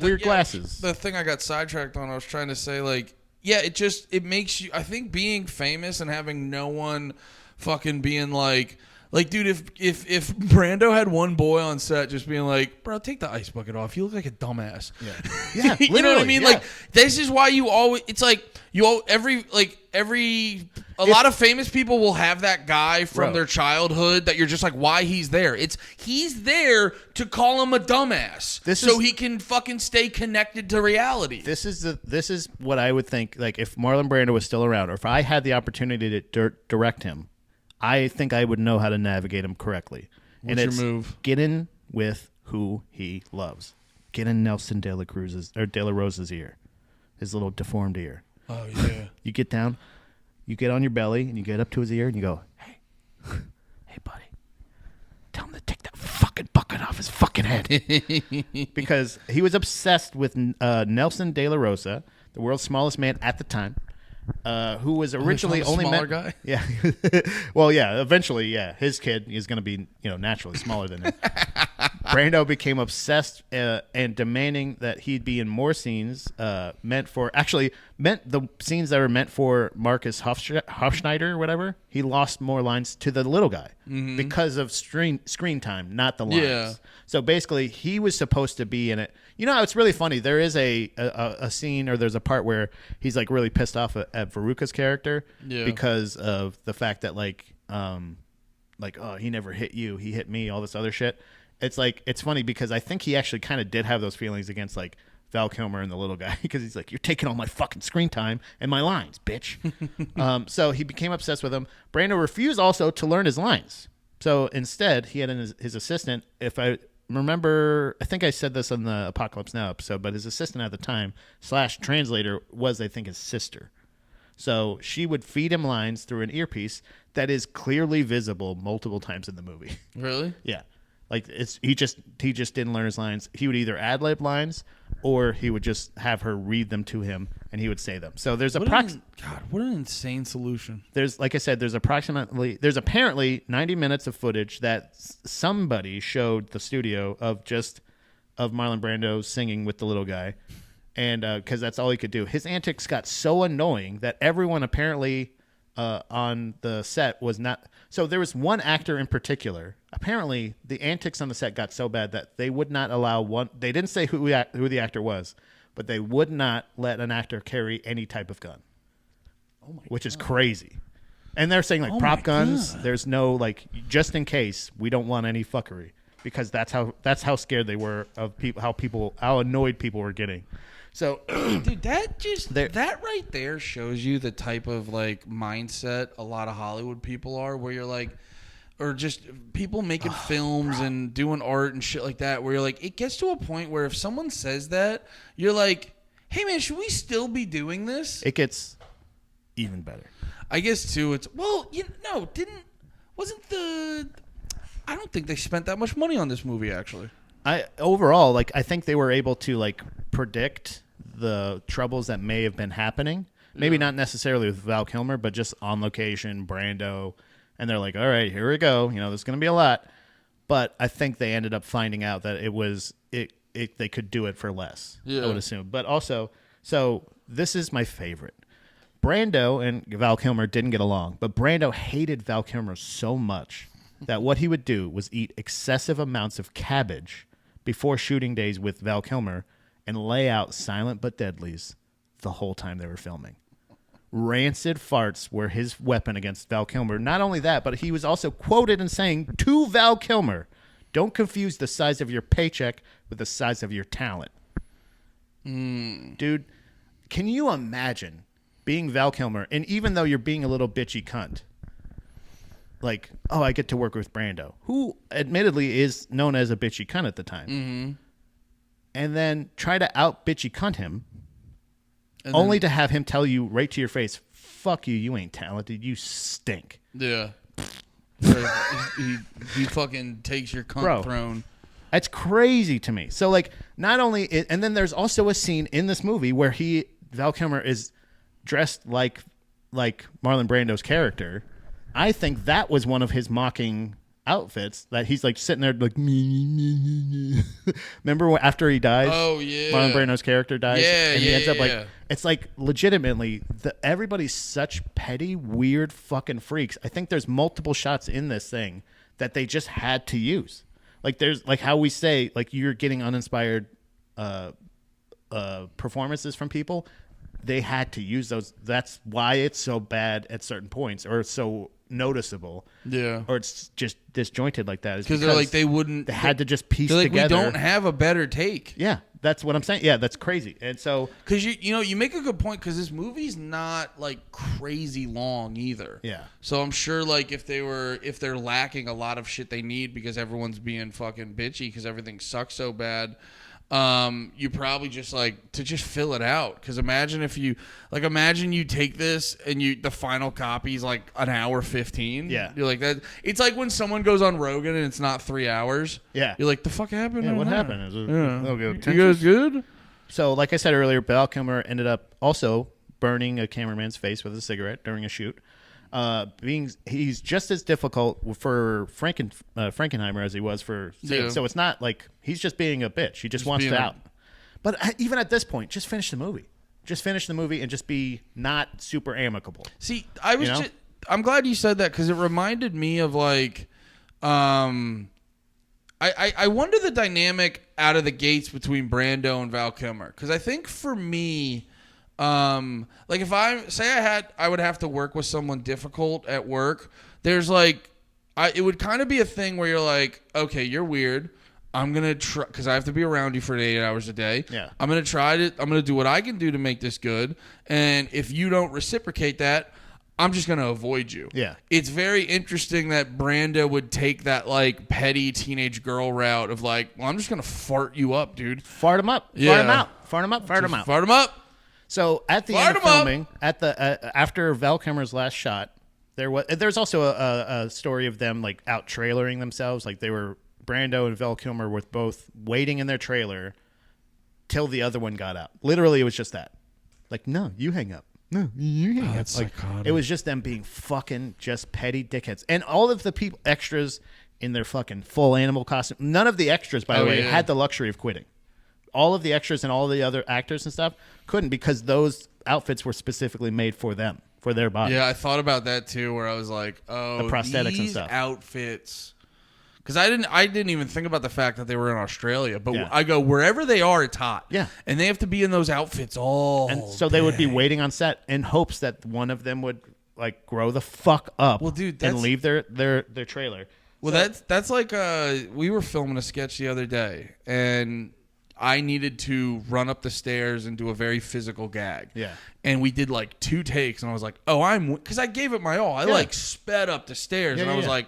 weird glasses. The thing I got sidetracked on, I was trying to say, like, it makes you... I think being famous and having no one fucking being like, dude, if Brando had one boy on set just being like, bro, take the ice bucket off. You look like a dumbass. Yeah. You know what I mean? Yeah. Like, this is why you always... It's like, a lot of famous people will have that guy from their childhood that you're just like, why he's there? He's there to call him a dumbass he can fucking stay connected to reality. This is what I would think, like, if Marlon Brando was still around, or if I had the opportunity to direct him, I think I would know how to navigate him correctly. What's your move? Get in with who he loves. Get in Nelson De La Rosa's ear, his little deformed ear. Oh yeah. You get down, you get on your belly, and you get up to his ear, and you go, hey buddy, tell him to take that fucking bucket off his fucking shithead. Because he was obsessed with Nelson De La Rosa, the world's smallest man at the time, who was originally only smaller guy. Yeah. Well, yeah. Eventually, yeah. His kid is going to be, naturally smaller than him. Brando became obsessed and demanding that he'd be in more scenes meant the scenes that were meant for Marcus Hofschneider or whatever. He lost more lines to the little guy because of screen time, not the lines. Yeah. So basically, he was supposed to be in it. It's really funny. There is a scene, or there's a part where he's like really pissed off at Veruca's character because of the fact that oh, he never hit you, he hit me, all this other shit. It's funny because I think he actually kind of did have those feelings against Val Kilmer and the little guy, because he's like, you're taking all my fucking screen time and my lines, bitch. So he became obsessed with him. Brando refused also to learn his lines. So instead, he had his assistant, if I remember, I think I said this on the Apocalypse Now episode, but his assistant at the time / translator was, I think, his sister. So she would feed him lines through an earpiece that is clearly visible multiple times in the movie. Really? Yeah. He just didn't learn his lines. He would either ad-lib lines, or he would just have her read them to him, and he would say them. So there's God, what an insane solution. There's, like I said, there's apparently 90 minutes of footage that somebody showed the studio of Marlon Brando singing with the little guy, and because that's all he could do. His antics got so annoying that everyone apparently on the set was not. So there was one actor in particular. Apparently, the antics on the set got so bad that they would not allow one. They didn't say who the actor was, but they would not let an actor carry any type of gun. Oh my! Which is crazy. And they're saying prop guns. God. There's no just in case, we don't want any fuckery, because that's how scared they were of how annoyed people were getting. So, dude, that right there shows you the type of mindset a lot of Hollywood people are, where you're or just people making films and doing art and shit like that, where you're it gets to a point where if someone says that, you're like, hey man, should we still be doing this? It gets even better. I guess too. I don't think they spent that much money on this movie actually. Overall, I think they were able to predict the troubles that may have been happening. Maybe not necessarily with Val Kilmer, but just on location, Brando. And they're like, all right, here we go. There's going to be a lot. But I think they ended up finding out that they could do it for less, I would assume. But also, so this is my favorite. Brando and Val Kilmer didn't get along, but Brando hated Val Kilmer so much that what he would do was eat excessive amounts of cabbage before shooting days with Val Kilmer and lay out silent but deadlies the whole time they were filming. Rancid farts were his weapon against Val Kilmer. Not only that, but he was also quoted in saying to Val Kilmer, don't confuse the size of your paycheck with the size of your talent. Dude, can you imagine being Val Kilmer, and even though you're being a little bitchy cunt, I get to work with Brando, who admittedly is known as a bitchy cunt at the time, and then try to out bitchy cunt him, only to have him tell you right to your face, fuck you, you ain't talented, you stink. Yeah. he fucking takes your cunt throne. That's crazy to me. So, not only... and then there's also a scene in this movie where Val Kilmer is dressed like Marlon Brando's character. I think that was one of his mocking outfits, that he's sitting there remember after he dies? Oh yeah, Marlon Brando's character dies. Yeah, and he ends up it's legitimately everybody's such petty, weird fucking freaks. I think there's multiple shots in this thing that they just had to use. There's how we say you're getting uninspired performances from people. They had to use those. That's why it's so bad at certain points, or so noticeable, or it's just disjointed like that, because they're they had to just piece together. We don't have a better take. Yeah, that's what I'm saying. Yeah, that's crazy. And so, because you make a good point, because this movie's not crazy long either. Yeah. So I'm sure if they're lacking a lot of shit they need because everyone's being fucking bitchy because everything sucks so bad, you probably just like to just fill it out. Because imagine you take this and the final copy is like an hour 15. Yeah, you're like that. It's like when someone goes on Rogan and it's not 3 hours. Yeah, you're like, the fuck happened? Yeah, what happened? You guys good? So, like I said earlier, Val Kilmer ended up also burning a cameraman's face with a cigarette during a shoot. He's just as difficult for Frankenheimer as he was for Sid. Yeah. So it's not like he's just being a bitch. He just wants to out. But even at this point, just finish the movie. Just finish the movie and just be not super amicable. See, I'm glad you said that because it reminded me of like, I wonder the dynamic out of the gates between Brando and Val Kilmer. Because I think for me, like if I would have to work with someone difficult at work, there's like, it would kind of be a thing where you're like, okay, you're weird. I'm going to try, because I have to be around you for 8 hours a day. Yeah. I'm going to do what I can do to make this good. And if you don't reciprocate that, I'm just going to avoid you. Yeah. It's very interesting that Brando would take that like petty teenage girl route of like, well, I'm just going to fart you up, dude. Fart him up. Yeah. Fart him out. Fart him up. Fart him out. Fart him up. So at the end of filming, after Val Kilmer's last shot, there's also a story of them like out trailering themselves. Like Brando and Val Kilmer were both waiting in their trailer till the other one got out. Literally, it was just that. Like, no, you hang up. No, you hang up. That's like, psychotic. it was just them being fucking just petty dickheads. And all of the people, extras in their fucking full animal costume. None of the extras, by the way, had the luxury of quitting. All of the extras and all the other actors and stuff couldn't because those outfits were specifically made for them, for their body. Yeah, I thought about that too, where I was like, oh, the prosthetics and stuff. Outfits. Because I didn't even think about the fact that they were in Australia. But Yeah. I go, wherever they are, it's hot. Yeah. And they have to be in those outfits all And so they would be waiting on set in hopes that one of them would like grow the fuck up and leave their trailer. Well, so, that's like we were filming a sketch the other day, and I needed to run up the stairs and do a very physical gag. Yeah. And we did like 2 takes, and I was like, oh, because I gave it my all. I like sped up the stairs, and I was like,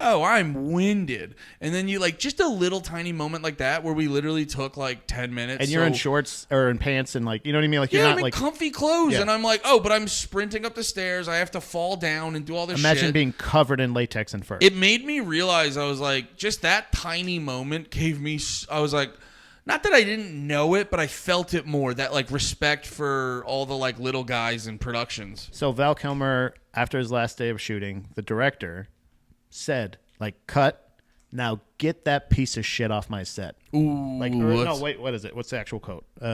oh, I'm winded. And then you like just a little tiny moment like that where we literally took like 10 minutes. And you're in shorts or in pants and like, you know what I mean? Like you're not like comfy clothes. Yeah. And I'm like, oh, but I'm sprinting up the stairs. I have to fall down and do all this shit. Imagine being covered in latex and fur. It made me realize, I was like, just that tiny moment gave me, I was like, not that I didn't know it, but I felt it more, that like respect for all the like little guys in productions. So Val Kilmer, after his last day of shooting, the director said, like, cut, now get that piece of shit off my set. Ooh. Like, no, wait, what is it? What's the actual quote? He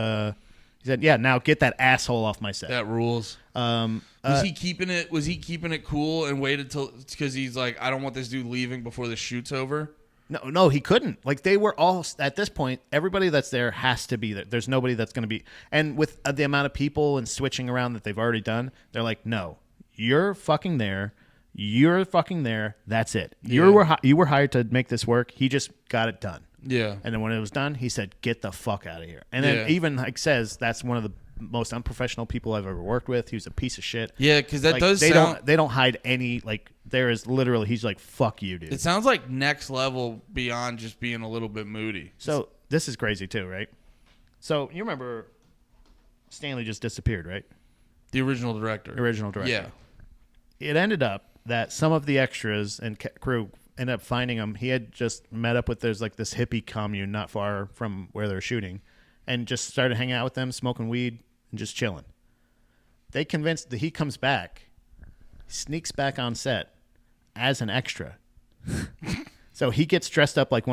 said, yeah, now get that asshole off my set. That rules. Was he keeping it cool and waited till, because he's like, I don't want this dude leaving before the shoot's over? No, he couldn't. Like, they were all, at this point, everybody that's there has to be there. There's nobody that's going to be, and with the amount of people and switching around that they've already done, they're like, no, you're fucking there. You're fucking there. That's it. Yeah. You were hired to make this work. He just got it done. Yeah. And then when it was done, he said, "Get the fuck out of here." And then even like says that's one of the most unprofessional people I've ever worked with. He was a piece of shit. Yeah, because that like, does. They don't hide any. Like there is literally. He's like, "Fuck you, dude." It sounds like next level beyond just being a little bit moody. So this is crazy too, right? So you remember Stanley just disappeared, right? The original director. Yeah. It ended up that some of the extras and crew ended up finding him. He had just met up with this hippie commune not far from where they're shooting and just started hanging out with them, smoking weed and just chilling. They convinced that he comes back, sneaks back on set as an extra. So he gets dressed up like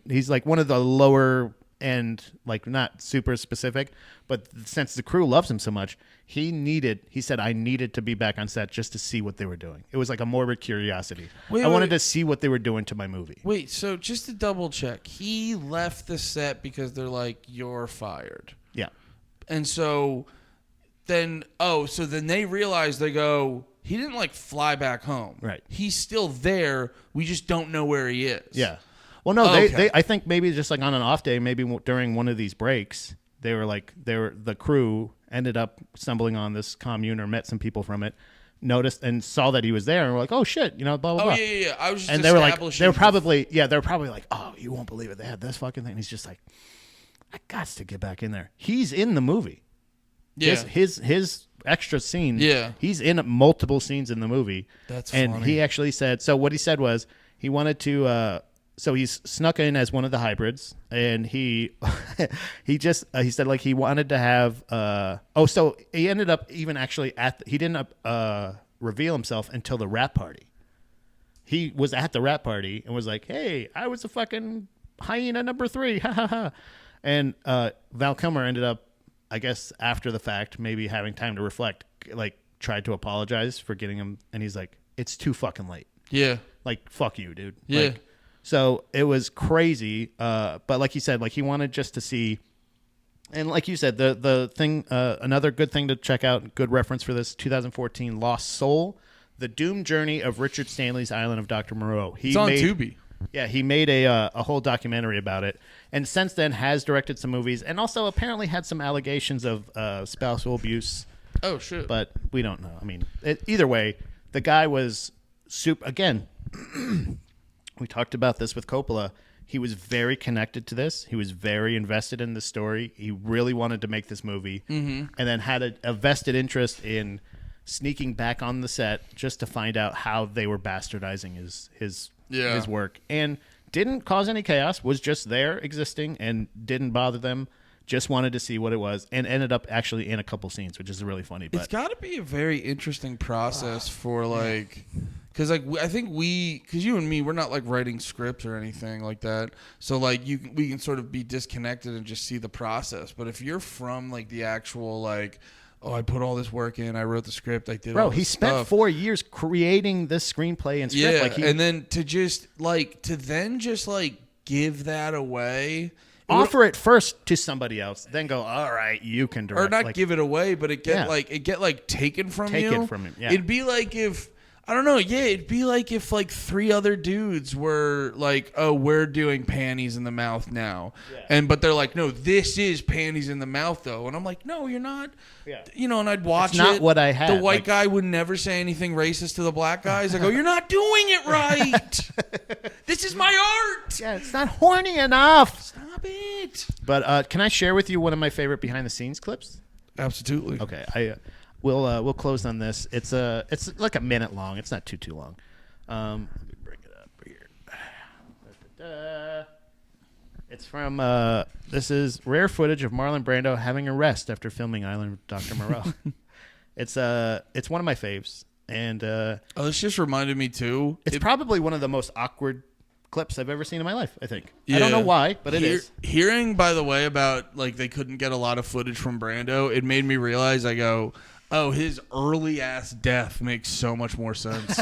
he's like one of the lower end, like not super specific, but since the crew loves him so much, he said, I needed to be back on set just to see what they were doing. It was like a morbid curiosity. I wanted to see what they were doing to my movie. Wait, so just to double check, he left the set because they're like, you're fired. Yeah. And so then they realize, they go, he didn't like fly back home. Right. He's still there. We just don't know where he is. Yeah. Well, no, I think maybe just like on an off day, maybe during one of these breaks, the crew ended up stumbling on this commune or met some people from it, noticed and saw that he was there and were like, oh shit, blah blah blah. Yeah. I was just and they were probably like, oh, you won't believe it. They had this fucking thing. And he's just like, I got to get back in there. He's in the movie. Yeah. His extra scene. Yeah. He's in multiple scenes in the movie. That's funny. And he actually said, so what he said was he wanted to, so he's snuck in as one of the hybrids, and he he said like he wanted to have, so he ended up even actually he didn't reveal himself until the rap party. He was at the rap party and was like, hey, I was a fucking hyena number 3. Ha ha ha. And Val Kilmer ended up, I guess, after the fact, maybe having time to reflect, like tried to apologize for getting him. And he's like, it's too fucking late. Yeah. Like, fuck you, dude. Yeah. Like, so it was crazy. But like you said, like he wanted just to see. And like you said, the thing, another good thing to check out, good reference for this, 2014 Lost Soul, The Doomed Journey of Richard Stanley's Island of Dr. Moreau. It's on Tubi. Yeah, he made a whole documentary about it, and since then has directed some movies, and also apparently had some allegations of spousal abuse. Oh shit! But we don't know. I mean, either way, the guy was super. Again, we talked about this with Coppola. He was very connected to this. He was very invested in the story. He really wanted to make this movie, and then had a vested interest in sneaking back on the set just to find out how they were bastardizing his work, and didn't cause any chaos, was just there existing and didn't bother them, just wanted to see what it was, and ended up actually in a couple scenes, which is really funny. But it's got to be a very interesting process for like, because like I think because you and me, we're not like writing scripts or anything like that, so like we can sort of be disconnected and just see the process. But if you're from like the actual like, oh, I put all this work in, I wrote the script, I did all this he spent stuff. 4 years creating this screenplay and script. Yeah, like and then to just give that away. Offer it first to somebody else, then go, all right, you can direct. Or not like, give it away, but it get taken from you. Take it from him, yeah. It'd be like if, I don't know, it'd be like if like 3 other dudes were like, oh, we're doing panties in the mouth now. Yeah. But they're like, no, this is panties in the mouth though. And I'm like, no, you're not. Yeah. And I'd watch it's not what I had. The white guy would never say anything racist to the black guys. I go, you're not doing it right. This is my art. Yeah, it's not horny enough. Stop it. But can I share with you one of my favorite behind the scenes clips? Absolutely. Okay, We'll close on this. It's like a minute long. It's not too long. Let me bring it up here. It's from this is rare footage of Marlon Brando having a rest after filming Island of Dr. Moreau. It's one of my faves, and this just reminded me too. It's probably one of the most awkward clips I've ever seen in my life, I think. Yeah. I don't know why, but it is. Hearing, by the way, about like they couldn't get a lot of footage from Brando, it made me realize, I go, oh, his early ass death makes so much more sense.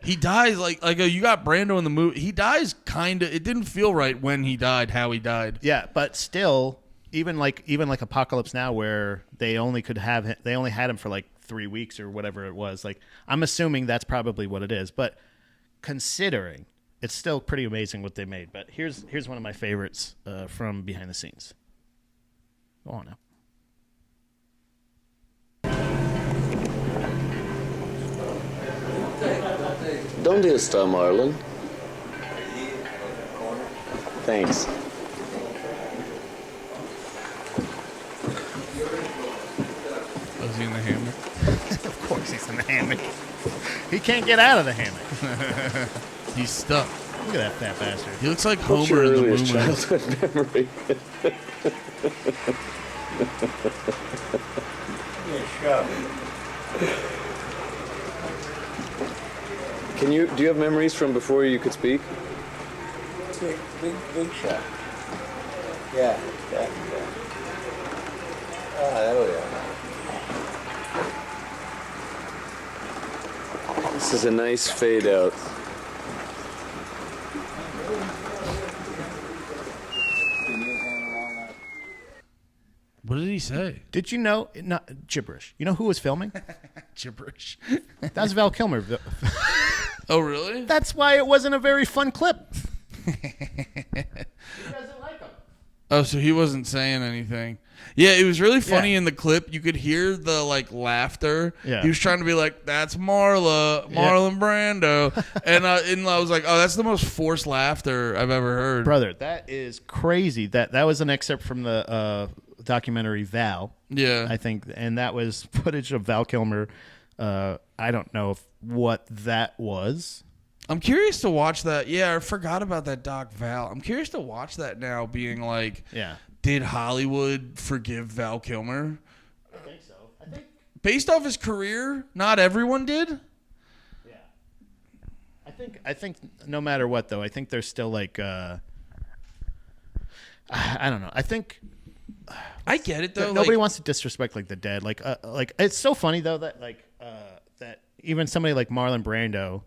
He dies like you got Brando in the movie. He dies kind of. It didn't feel right when he died, how he died. Yeah, but still, even like Apocalypse Now, where they only had him for like 3 weeks or whatever it was. Like, I'm assuming that's probably what it is. But considering, it's still pretty amazing what they made. But here's one of my favorites from behind the scenes. Go on now. ¿Dónde está Marlon? Thanks. Was he in the hammock? Of course he's in the hammock. He can't get out of the hammock. He's stuck. Look at that fat bastard. He looks like What's Homer your in the earliest movie. childhood memory? Do you have memories from before you could speak? Big shot. Yeah. Oh yeah. This is a nice fade out. What did he say? Did you know? Not gibberish. You know who was filming? Gibberish. That's Val Kilmer. Oh, really? That's why it wasn't a very fun clip. He doesn't like him. Oh, so he wasn't saying anything. Yeah, it was really funny in the clip. You could hear the like laughter. Yeah. He was trying to be like, "That's Marlon Brando," and I was like, "Oh, that's the most forced laughter I've ever heard." Brother, that is crazy. That was an excerpt from the documentary Val. Yeah, I think, and that was footage of Val Kilmer. I don't know what that was. I'm curious to watch that. Yeah, I forgot about that Doc Val. I'm curious to watch that now, being like, did Hollywood forgive Val Kilmer? I think so. I think based off his career, not everyone did. Yeah. I think no matter what, though, I think there's still like, I don't know. I think I get it though. Nobody wants to disrespect like the dead. Like it's so funny though that that even somebody like Marlon Brando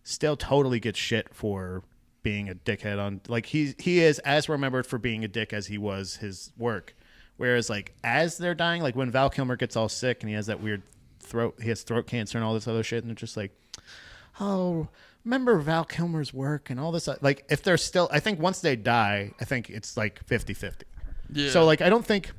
still totally gets shit for being a dickhead on like he is as remembered for being a dick as he was his work. Whereas like as they're dying, like when Val Kilmer gets all sick and he has that weird he has throat cancer and all this other shit, and they're just like, oh, remember Val Kilmer's work and all this. Like if they're still, I think once they die, I think it's like 50-50. Yeah. So like I don't think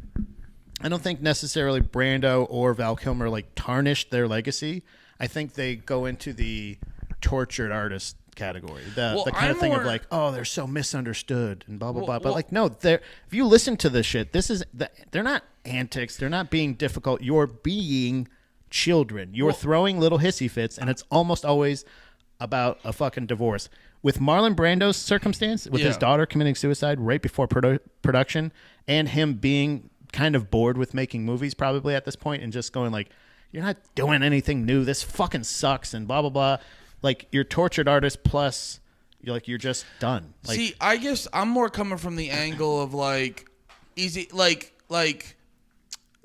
necessarily Brando or Val Kilmer like tarnished their legacy. I think they go into the tortured artist category, the kind of thing of like, oh, they're so misunderstood and blah blah blah. But like, no, if you listen to this shit, they're not antics. They're not being difficult. You're being children. You're throwing little hissy fits, and it's almost always about a fucking divorce. With Marlon Brando's circumstance, with his daughter committing suicide right before production, and him being kind of bored with making movies probably at this point, and just going like, you're not doing anything new. This fucking sucks and blah blah blah. Like you're tortured artist plus you're just done. Like, see, I guess I'm more coming from the angle of like easy like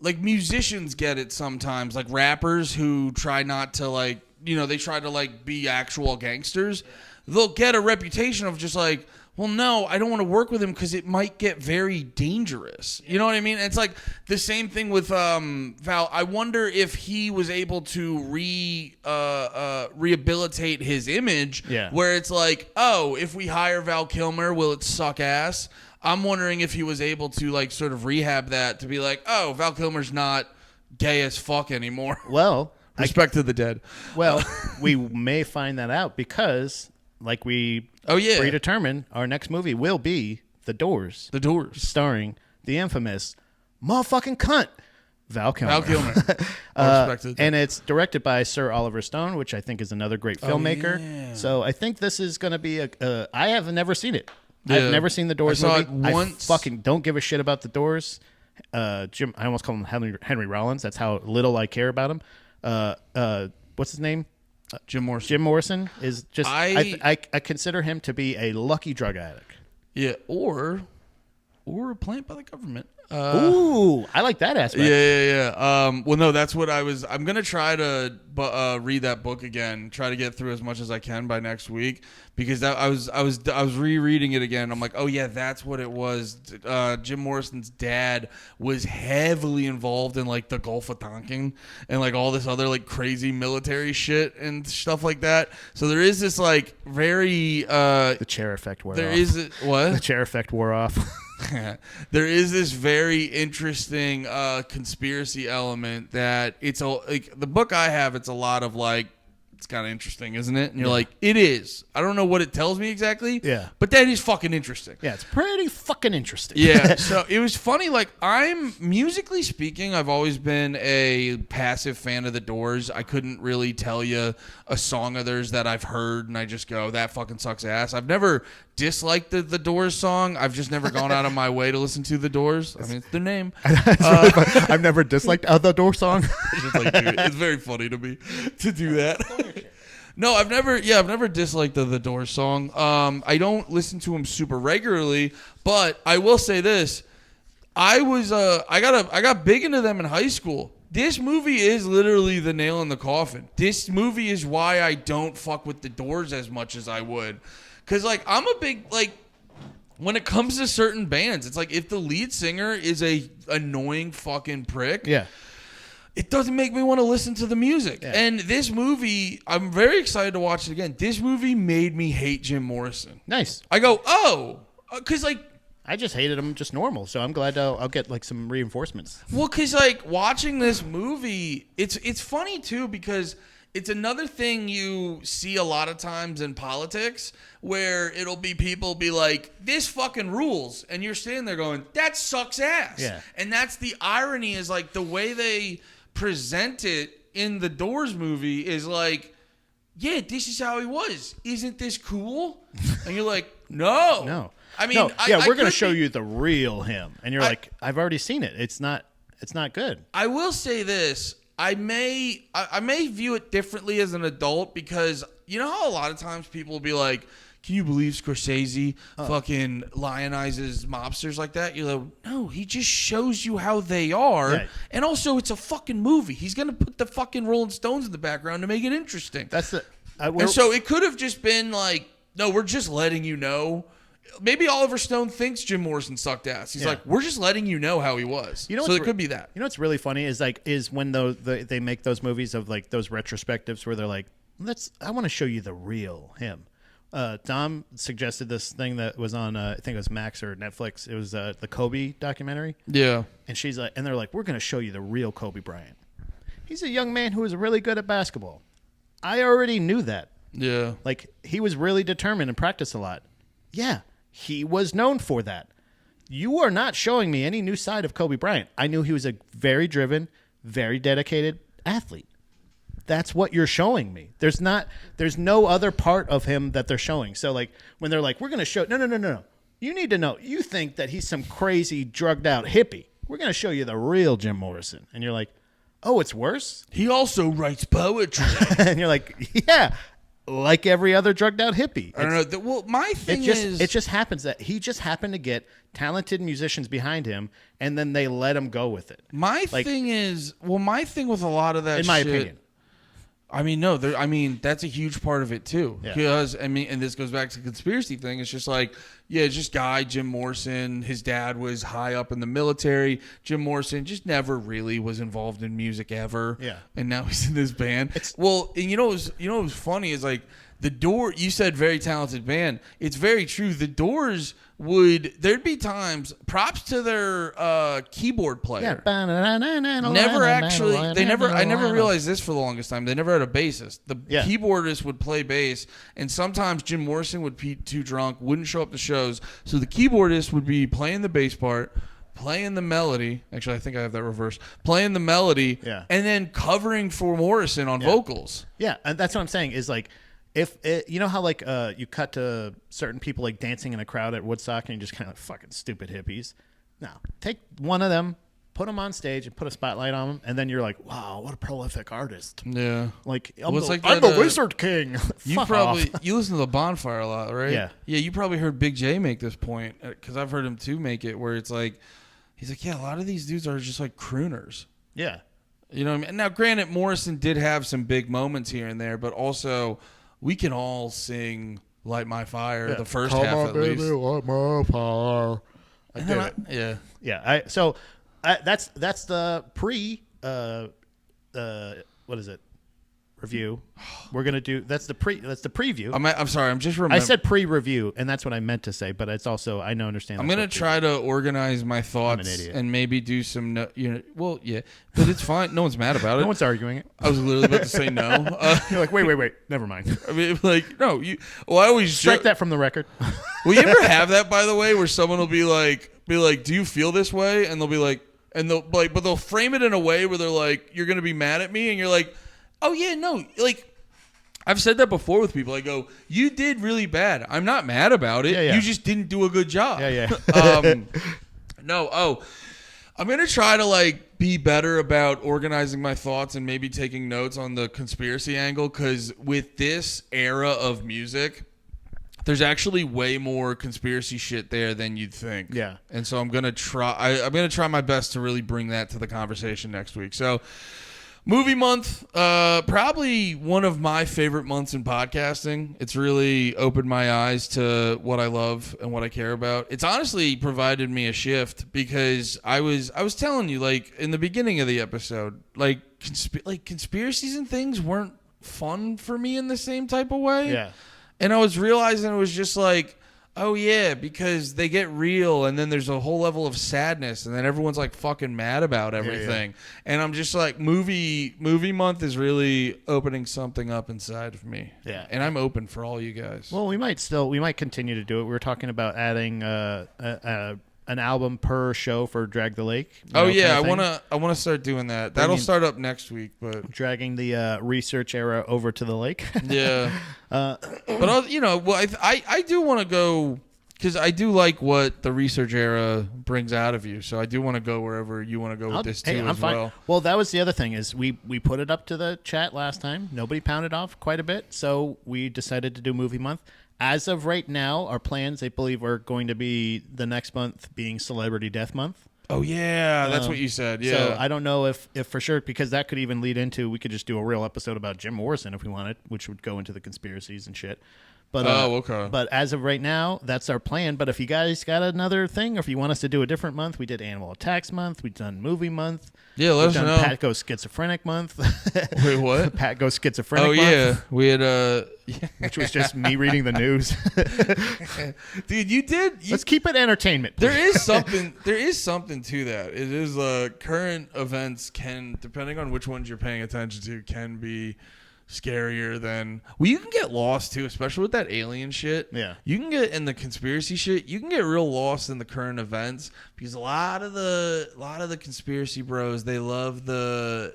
musicians get it sometimes, like rappers who try not to like, they try to like be actual gangsters. They'll get a reputation of just like, well, no, I don't want to work with him because it might get very dangerous. You know what I mean? It's like the same thing with Val. I wonder if he was able to rehabilitate his image where it's like, oh, if we hire Val Kilmer, will it suck ass? I'm wondering if he was able to like sort of rehab that to be like, oh, Val Kilmer's not gay as fuck anymore. Well, respect to the dead. Well, we may find that out because like we predetermined, our next movie will be The Doors. The Doors. Starring the infamous motherfucking cunt, Val Kilmer. And it's directed by Sir Oliver Stone, which I think is another great filmmaker. Yeah. So I think this is going to be I have never seen it. Yeah. I've never seen The Doors movie. I fucking don't give a shit about The Doors. Jim, I almost call him Henry Rollins. That's how little I care about him. What's his name? Jim Morrison. Jim Morrison is just I consider him to be a lucky drug addict. Yeah, or a plant by the government. Ooh, I like that aspect. Yeah. Well, no, that's what I'm gonna try to read that book again. Try to get through as much as I can by next week because I was rereading it again. I'm like, oh yeah, that's what it was. Jim Morrison's dad was heavily involved in like the Gulf of Tonkin and like all this other like crazy military shit and stuff like that. So there is this like very the chair effect wore off. The chair effect wore off. There is this very interesting conspiracy element that it's like the book I have. It's a lot of like, it's kind of interesting, isn't it? And you're like, it is. I don't know what it tells me exactly. Yeah. But that is fucking interesting. Yeah, it's pretty fucking interesting. Yeah. So it was funny. Like I'm musically speaking, I've always been a passive fan of the Doors. I couldn't really tell you a song of theirs that I've heard and I just go, that fucking sucks ass. I've never disliked the Doors song. I've just never gone out of my way to listen to the Doors. I mean, it's their name. I've never disliked the Doors song. It's just like, dude, it's very funny to me to do that. No, I've never disliked the Doors song. I don't listen to them super regularly, but I will say this: I got big into them in high school. This movie is literally the nail in the coffin. This movie is why I don't fuck with the Doors as much as I would, because like I'm a big like. When it comes to certain bands, it's like if the lead singer is a annoying fucking prick. Yeah. It doesn't make me want to listen to the music. Yeah. And this movie, I'm very excited to watch it again. This movie made me hate Jim Morrison. Nice. I go, oh, because like I just hated him just normal. So I'm glad I'll get like some reinforcements. Well, because like watching this movie, it's funny too because it's another thing you see a lot of times in politics where it'll be people be like, this fucking rules. And you're standing there going, that sucks ass. Yeah. And that's the irony is like the way they present it in the Doors movie is like, yeah, this is how he was. Isn't this cool? And you're like, no. No. I mean, no. I we're going to show you the real him. And you're like, I've already seen it. It's not good. I will say this. I may view it differently as an adult because you know how a lot of times people will be like, can you believe Scorsese fucking lionizes mobsters like that? You're like, no, he just shows you how they are. Yeah. And also, it's a fucking movie. He's going to put the fucking Rolling Stones in the background to make it interesting. That's the. And so it could have just been like, no, we're just letting you know. Maybe Oliver Stone thinks Jim Morrison sucked ass. He's like, we're just letting you know how he was. So it could be that. You know what's really funny is when they make those movies of like those retrospectives where they're like, I want to show you the real him. Dom suggested this thing that was on I think it was Max or Netflix. It was the Kobe documentary. Yeah. And she's like, and they're like, we're going to show you the real Kobe Bryant. He's a young man who was really good at basketball. I already knew that. Yeah. Like he was really determined and practiced a lot. Yeah. He was known for that. You are not showing me any new side of Kobe Bryant. I knew he was a very driven, very dedicated athlete. That's what you're showing me. There's no other part of him that they're showing. So like when they're like, we're going to show, no. You need to know. You think that he's some crazy drugged out hippie. We're going to show you the real Jim Morrison. And you're like, oh, it's worse? He also writes poetry. And you're like, yeah. Like every other drugged out hippie. I don't know. Well, my thing is... It just happens that he just happened to get talented musicians behind him, and then they let him go with it. My thing with a lot of that shit... In my opinion. I mean, no, that's a huge part of it, too. Yeah. Because, and this goes back to the conspiracy thing. It's just like, yeah, it's just guy, Jim Morrison. His dad was high up in the military. Jim Morrison just never really was involved in music ever. Yeah. And now he's in this band. And you know what was funny is like, the Doors, you said very talented band. It's very true. The Doors there'd be times, props to their keyboard player. Yeah. I never realized this for the longest time. They never had a bassist. The keyboardist would play bass, and sometimes Jim Morrison would be too drunk, wouldn't show up to shows. So the keyboardist would be playing the bass part, playing the melody. Actually, I think I have that reversed. Playing the melody, and then covering for Morrison on vocals. Yeah, and that's what I'm saying is like, if you know how like you cut to certain people like dancing in a crowd at Woodstock and you just kind of fucking stupid hippies. Now take one of them, put them on stage and put a spotlight on them, and then you're like, wow, what a prolific artist. Yeah, like I'm the Wizard King. You listen to The Bonfire a lot, right? Yeah. You probably heard Big J make this point because I've heard him too make it where it's like he's like, yeah, a lot of these dudes are just like crooners. Yeah, you know what I mean. And now, granted, Morrison did have some big moments here and there, but also. We can all sing "Light My Fire" the first half at least. Light my fire. I get it. Yeah. That's the pre. What is it? Review. We're gonna do. That's the preview. I'm sorry. I'm just remembering. I said pre-review, and that's what I meant to say. But it's also understand. I'm gonna try to organize my thoughts and maybe do some. Well, yeah, but it's fine. No one's mad about it. No one's arguing it. I was literally about to say no. You're like, wait, never mind. I mean, like, no, you. Well, I always strike that from the record. Will you ever have that, by the way, where someone will be like, do you feel this way? And they'll be like, but they'll frame it in a way where they're like, you're gonna be mad at me, and you're like. Oh, yeah, no. Like, I've said that before with people. I go, you did really bad. I'm not mad about it. Yeah. You just didn't do a good job. Yeah. I'm going to try to, like, be better about organizing my thoughts and maybe taking notes on the conspiracy angle because with this era of music, there's actually way more conspiracy shit there than you'd think. Yeah. And so I'm going to try my best to really bring that to the conversation next week. So... Movie month, probably one of my favorite months in podcasting. It's really opened my eyes to what I love and what I care about. It's honestly provided me a shift because I was telling you, like in the beginning of the episode, like conspiracies and things weren't fun for me in the same type of way. Yeah. And I was realizing it was just like Oh yeah, because they get real, and then there's a whole level of sadness, and then everyone's like fucking mad about everything. And I'm just like, movie month is really opening something up inside of me. Yeah, and I'm open for all you guys. Well, we might continue to do it. We were talking about adding an album per show for Drag the Lake. Oh yeah, I wanna start doing that. That'll start up next week, but dragging the research era over to the lake. Yeah, but I do want to go because I do like what the research era brings out of you. So I do want to go wherever you want to go with this too. I'm fine. Well. Well, that was the other thing is we put it up to the chat last time. Nobody pounded off quite a bit, so we decided to do movie month. As of right now, our plans, I believe, are going to be the next month being Celebrity Death Month. Oh, yeah. That's what you said. Yeah. So I don't know if for sure, because that could even lead into, we could just do a real episode about Jim Morrison if we wanted, which would go into the conspiracies and shit. But, okay. But as of right now, that's our plan. But if you guys got another thing, or if you want us to do a different month, we did Animal Attacks Month. We've done Movie Month. Yeah, let us know. Pat Goes Schizophrenic Month. Wait, what? Pat Goes Schizophrenic Month. Oh, yeah. We had... which was just me reading the news. Dude, you did... Let's keep it entertainment. There is something to that. It is current events can, depending on which ones you're paying attention to, can be... scarier than you can get lost too, especially with that alien shit. Yeah, you can get in the conspiracy shit. You can get real lost in the current events because a lot of the conspiracy bros, they love the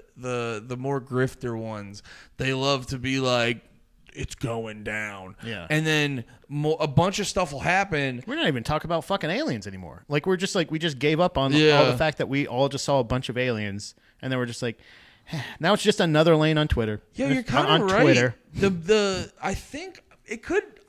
more grifter ones. They love to be like, it's going down. Yeah, and then a bunch of stuff will happen. We're not even talking about fucking aliens anymore. Like we just gave up on all the fact that we all just saw a bunch of aliens, and then we're just like. Now it's just another lane on Twitter. Yeah, you're kind of right. Twitter. I think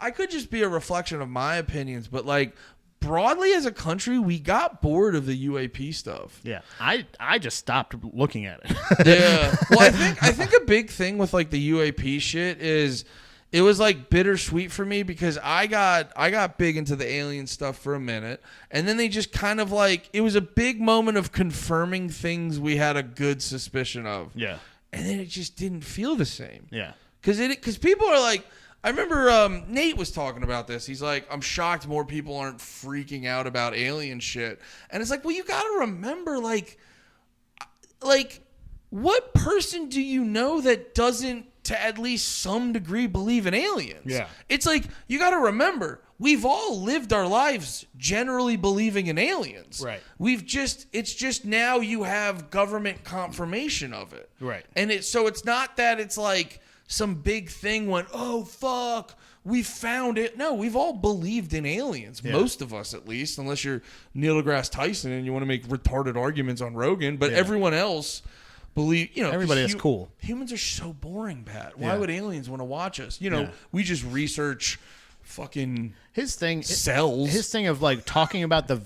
I could just be a reflection of my opinions, but like broadly as a country, we got bored of the UAP stuff. Yeah, I just stopped looking at it. Yeah, well, I think a big thing with like the UAP shit is. It was like bittersweet for me because I got big into the alien stuff for a minute, and then they just kind of like it was a big moment of confirming things we had a good suspicion of. Yeah, and then it just didn't feel the same. Yeah, because people are like, I remember Nate was talking about this. He's like, I'm shocked more people aren't freaking out about alien shit, and it's like, well, you got to remember, like, what person do you know that doesn't? To at least some degree believe in aliens. Yeah. It's like, you got to remember, we've all lived our lives generally believing in aliens. Right. It's just now you have government confirmation of it. Right. And it's not that it's like some big thing went, oh, fuck, we found it. No, we've all believed in aliens. Yeah. Most of us, at least, unless you're Neil deGrasse Tyson and you want to make retarded arguments on Rogan. But everyone else... believe everybody is cool. Humans are so boring, Pat. Why would aliens want to watch us? We just research fucking cells. His thing of like talking about the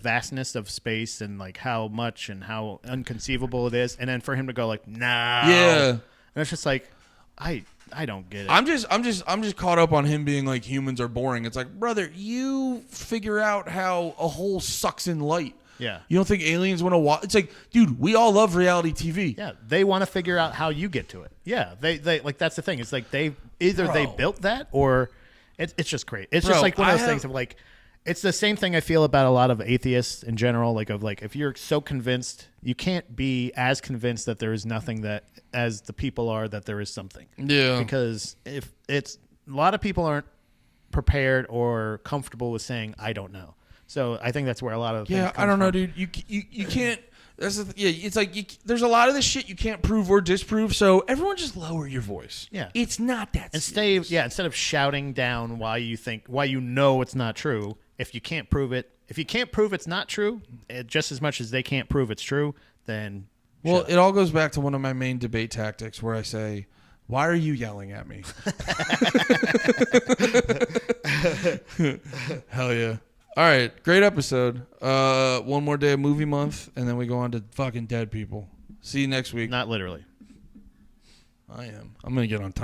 vastness of space and like how much and how inconceivable it is, and then for him to go like, nah, and it's just like, I don't get it. I'm just caught up on him being like humans are boring. It's like, brother, you figure out how a hole sucks in light. Yeah. You don't think aliens want to watch? It's like, dude, we all love reality TV. Yeah. They want to figure out how you get to it. Yeah. They like, that's the thing. It's like they built that or it's just great. It's just like one of those things of like, it's the same thing I feel about a lot of atheists in general. Like if you're so convinced, you can't be as convinced that there is nothing that as the people are that there is something. Yeah. Because if it's a lot of people aren't prepared or comfortable with saying, I don't know. So I think that's where a lot of things I don't know, dude. You can't. It's like there's a lot of this shit you can't prove or disprove. So everyone just lower your voice. Yeah, it's not that. And instead of shouting down why you know it's not true. If you can't prove it's not true, just as much as they can't prove it's true, then it all goes back to one of my main debate tactics where I say, why are you yelling at me? Hell yeah. All right, great episode. One more day of movie month, and then we go on to fucking dead people. See you next week. Not literally. I am. I'm going to get on time.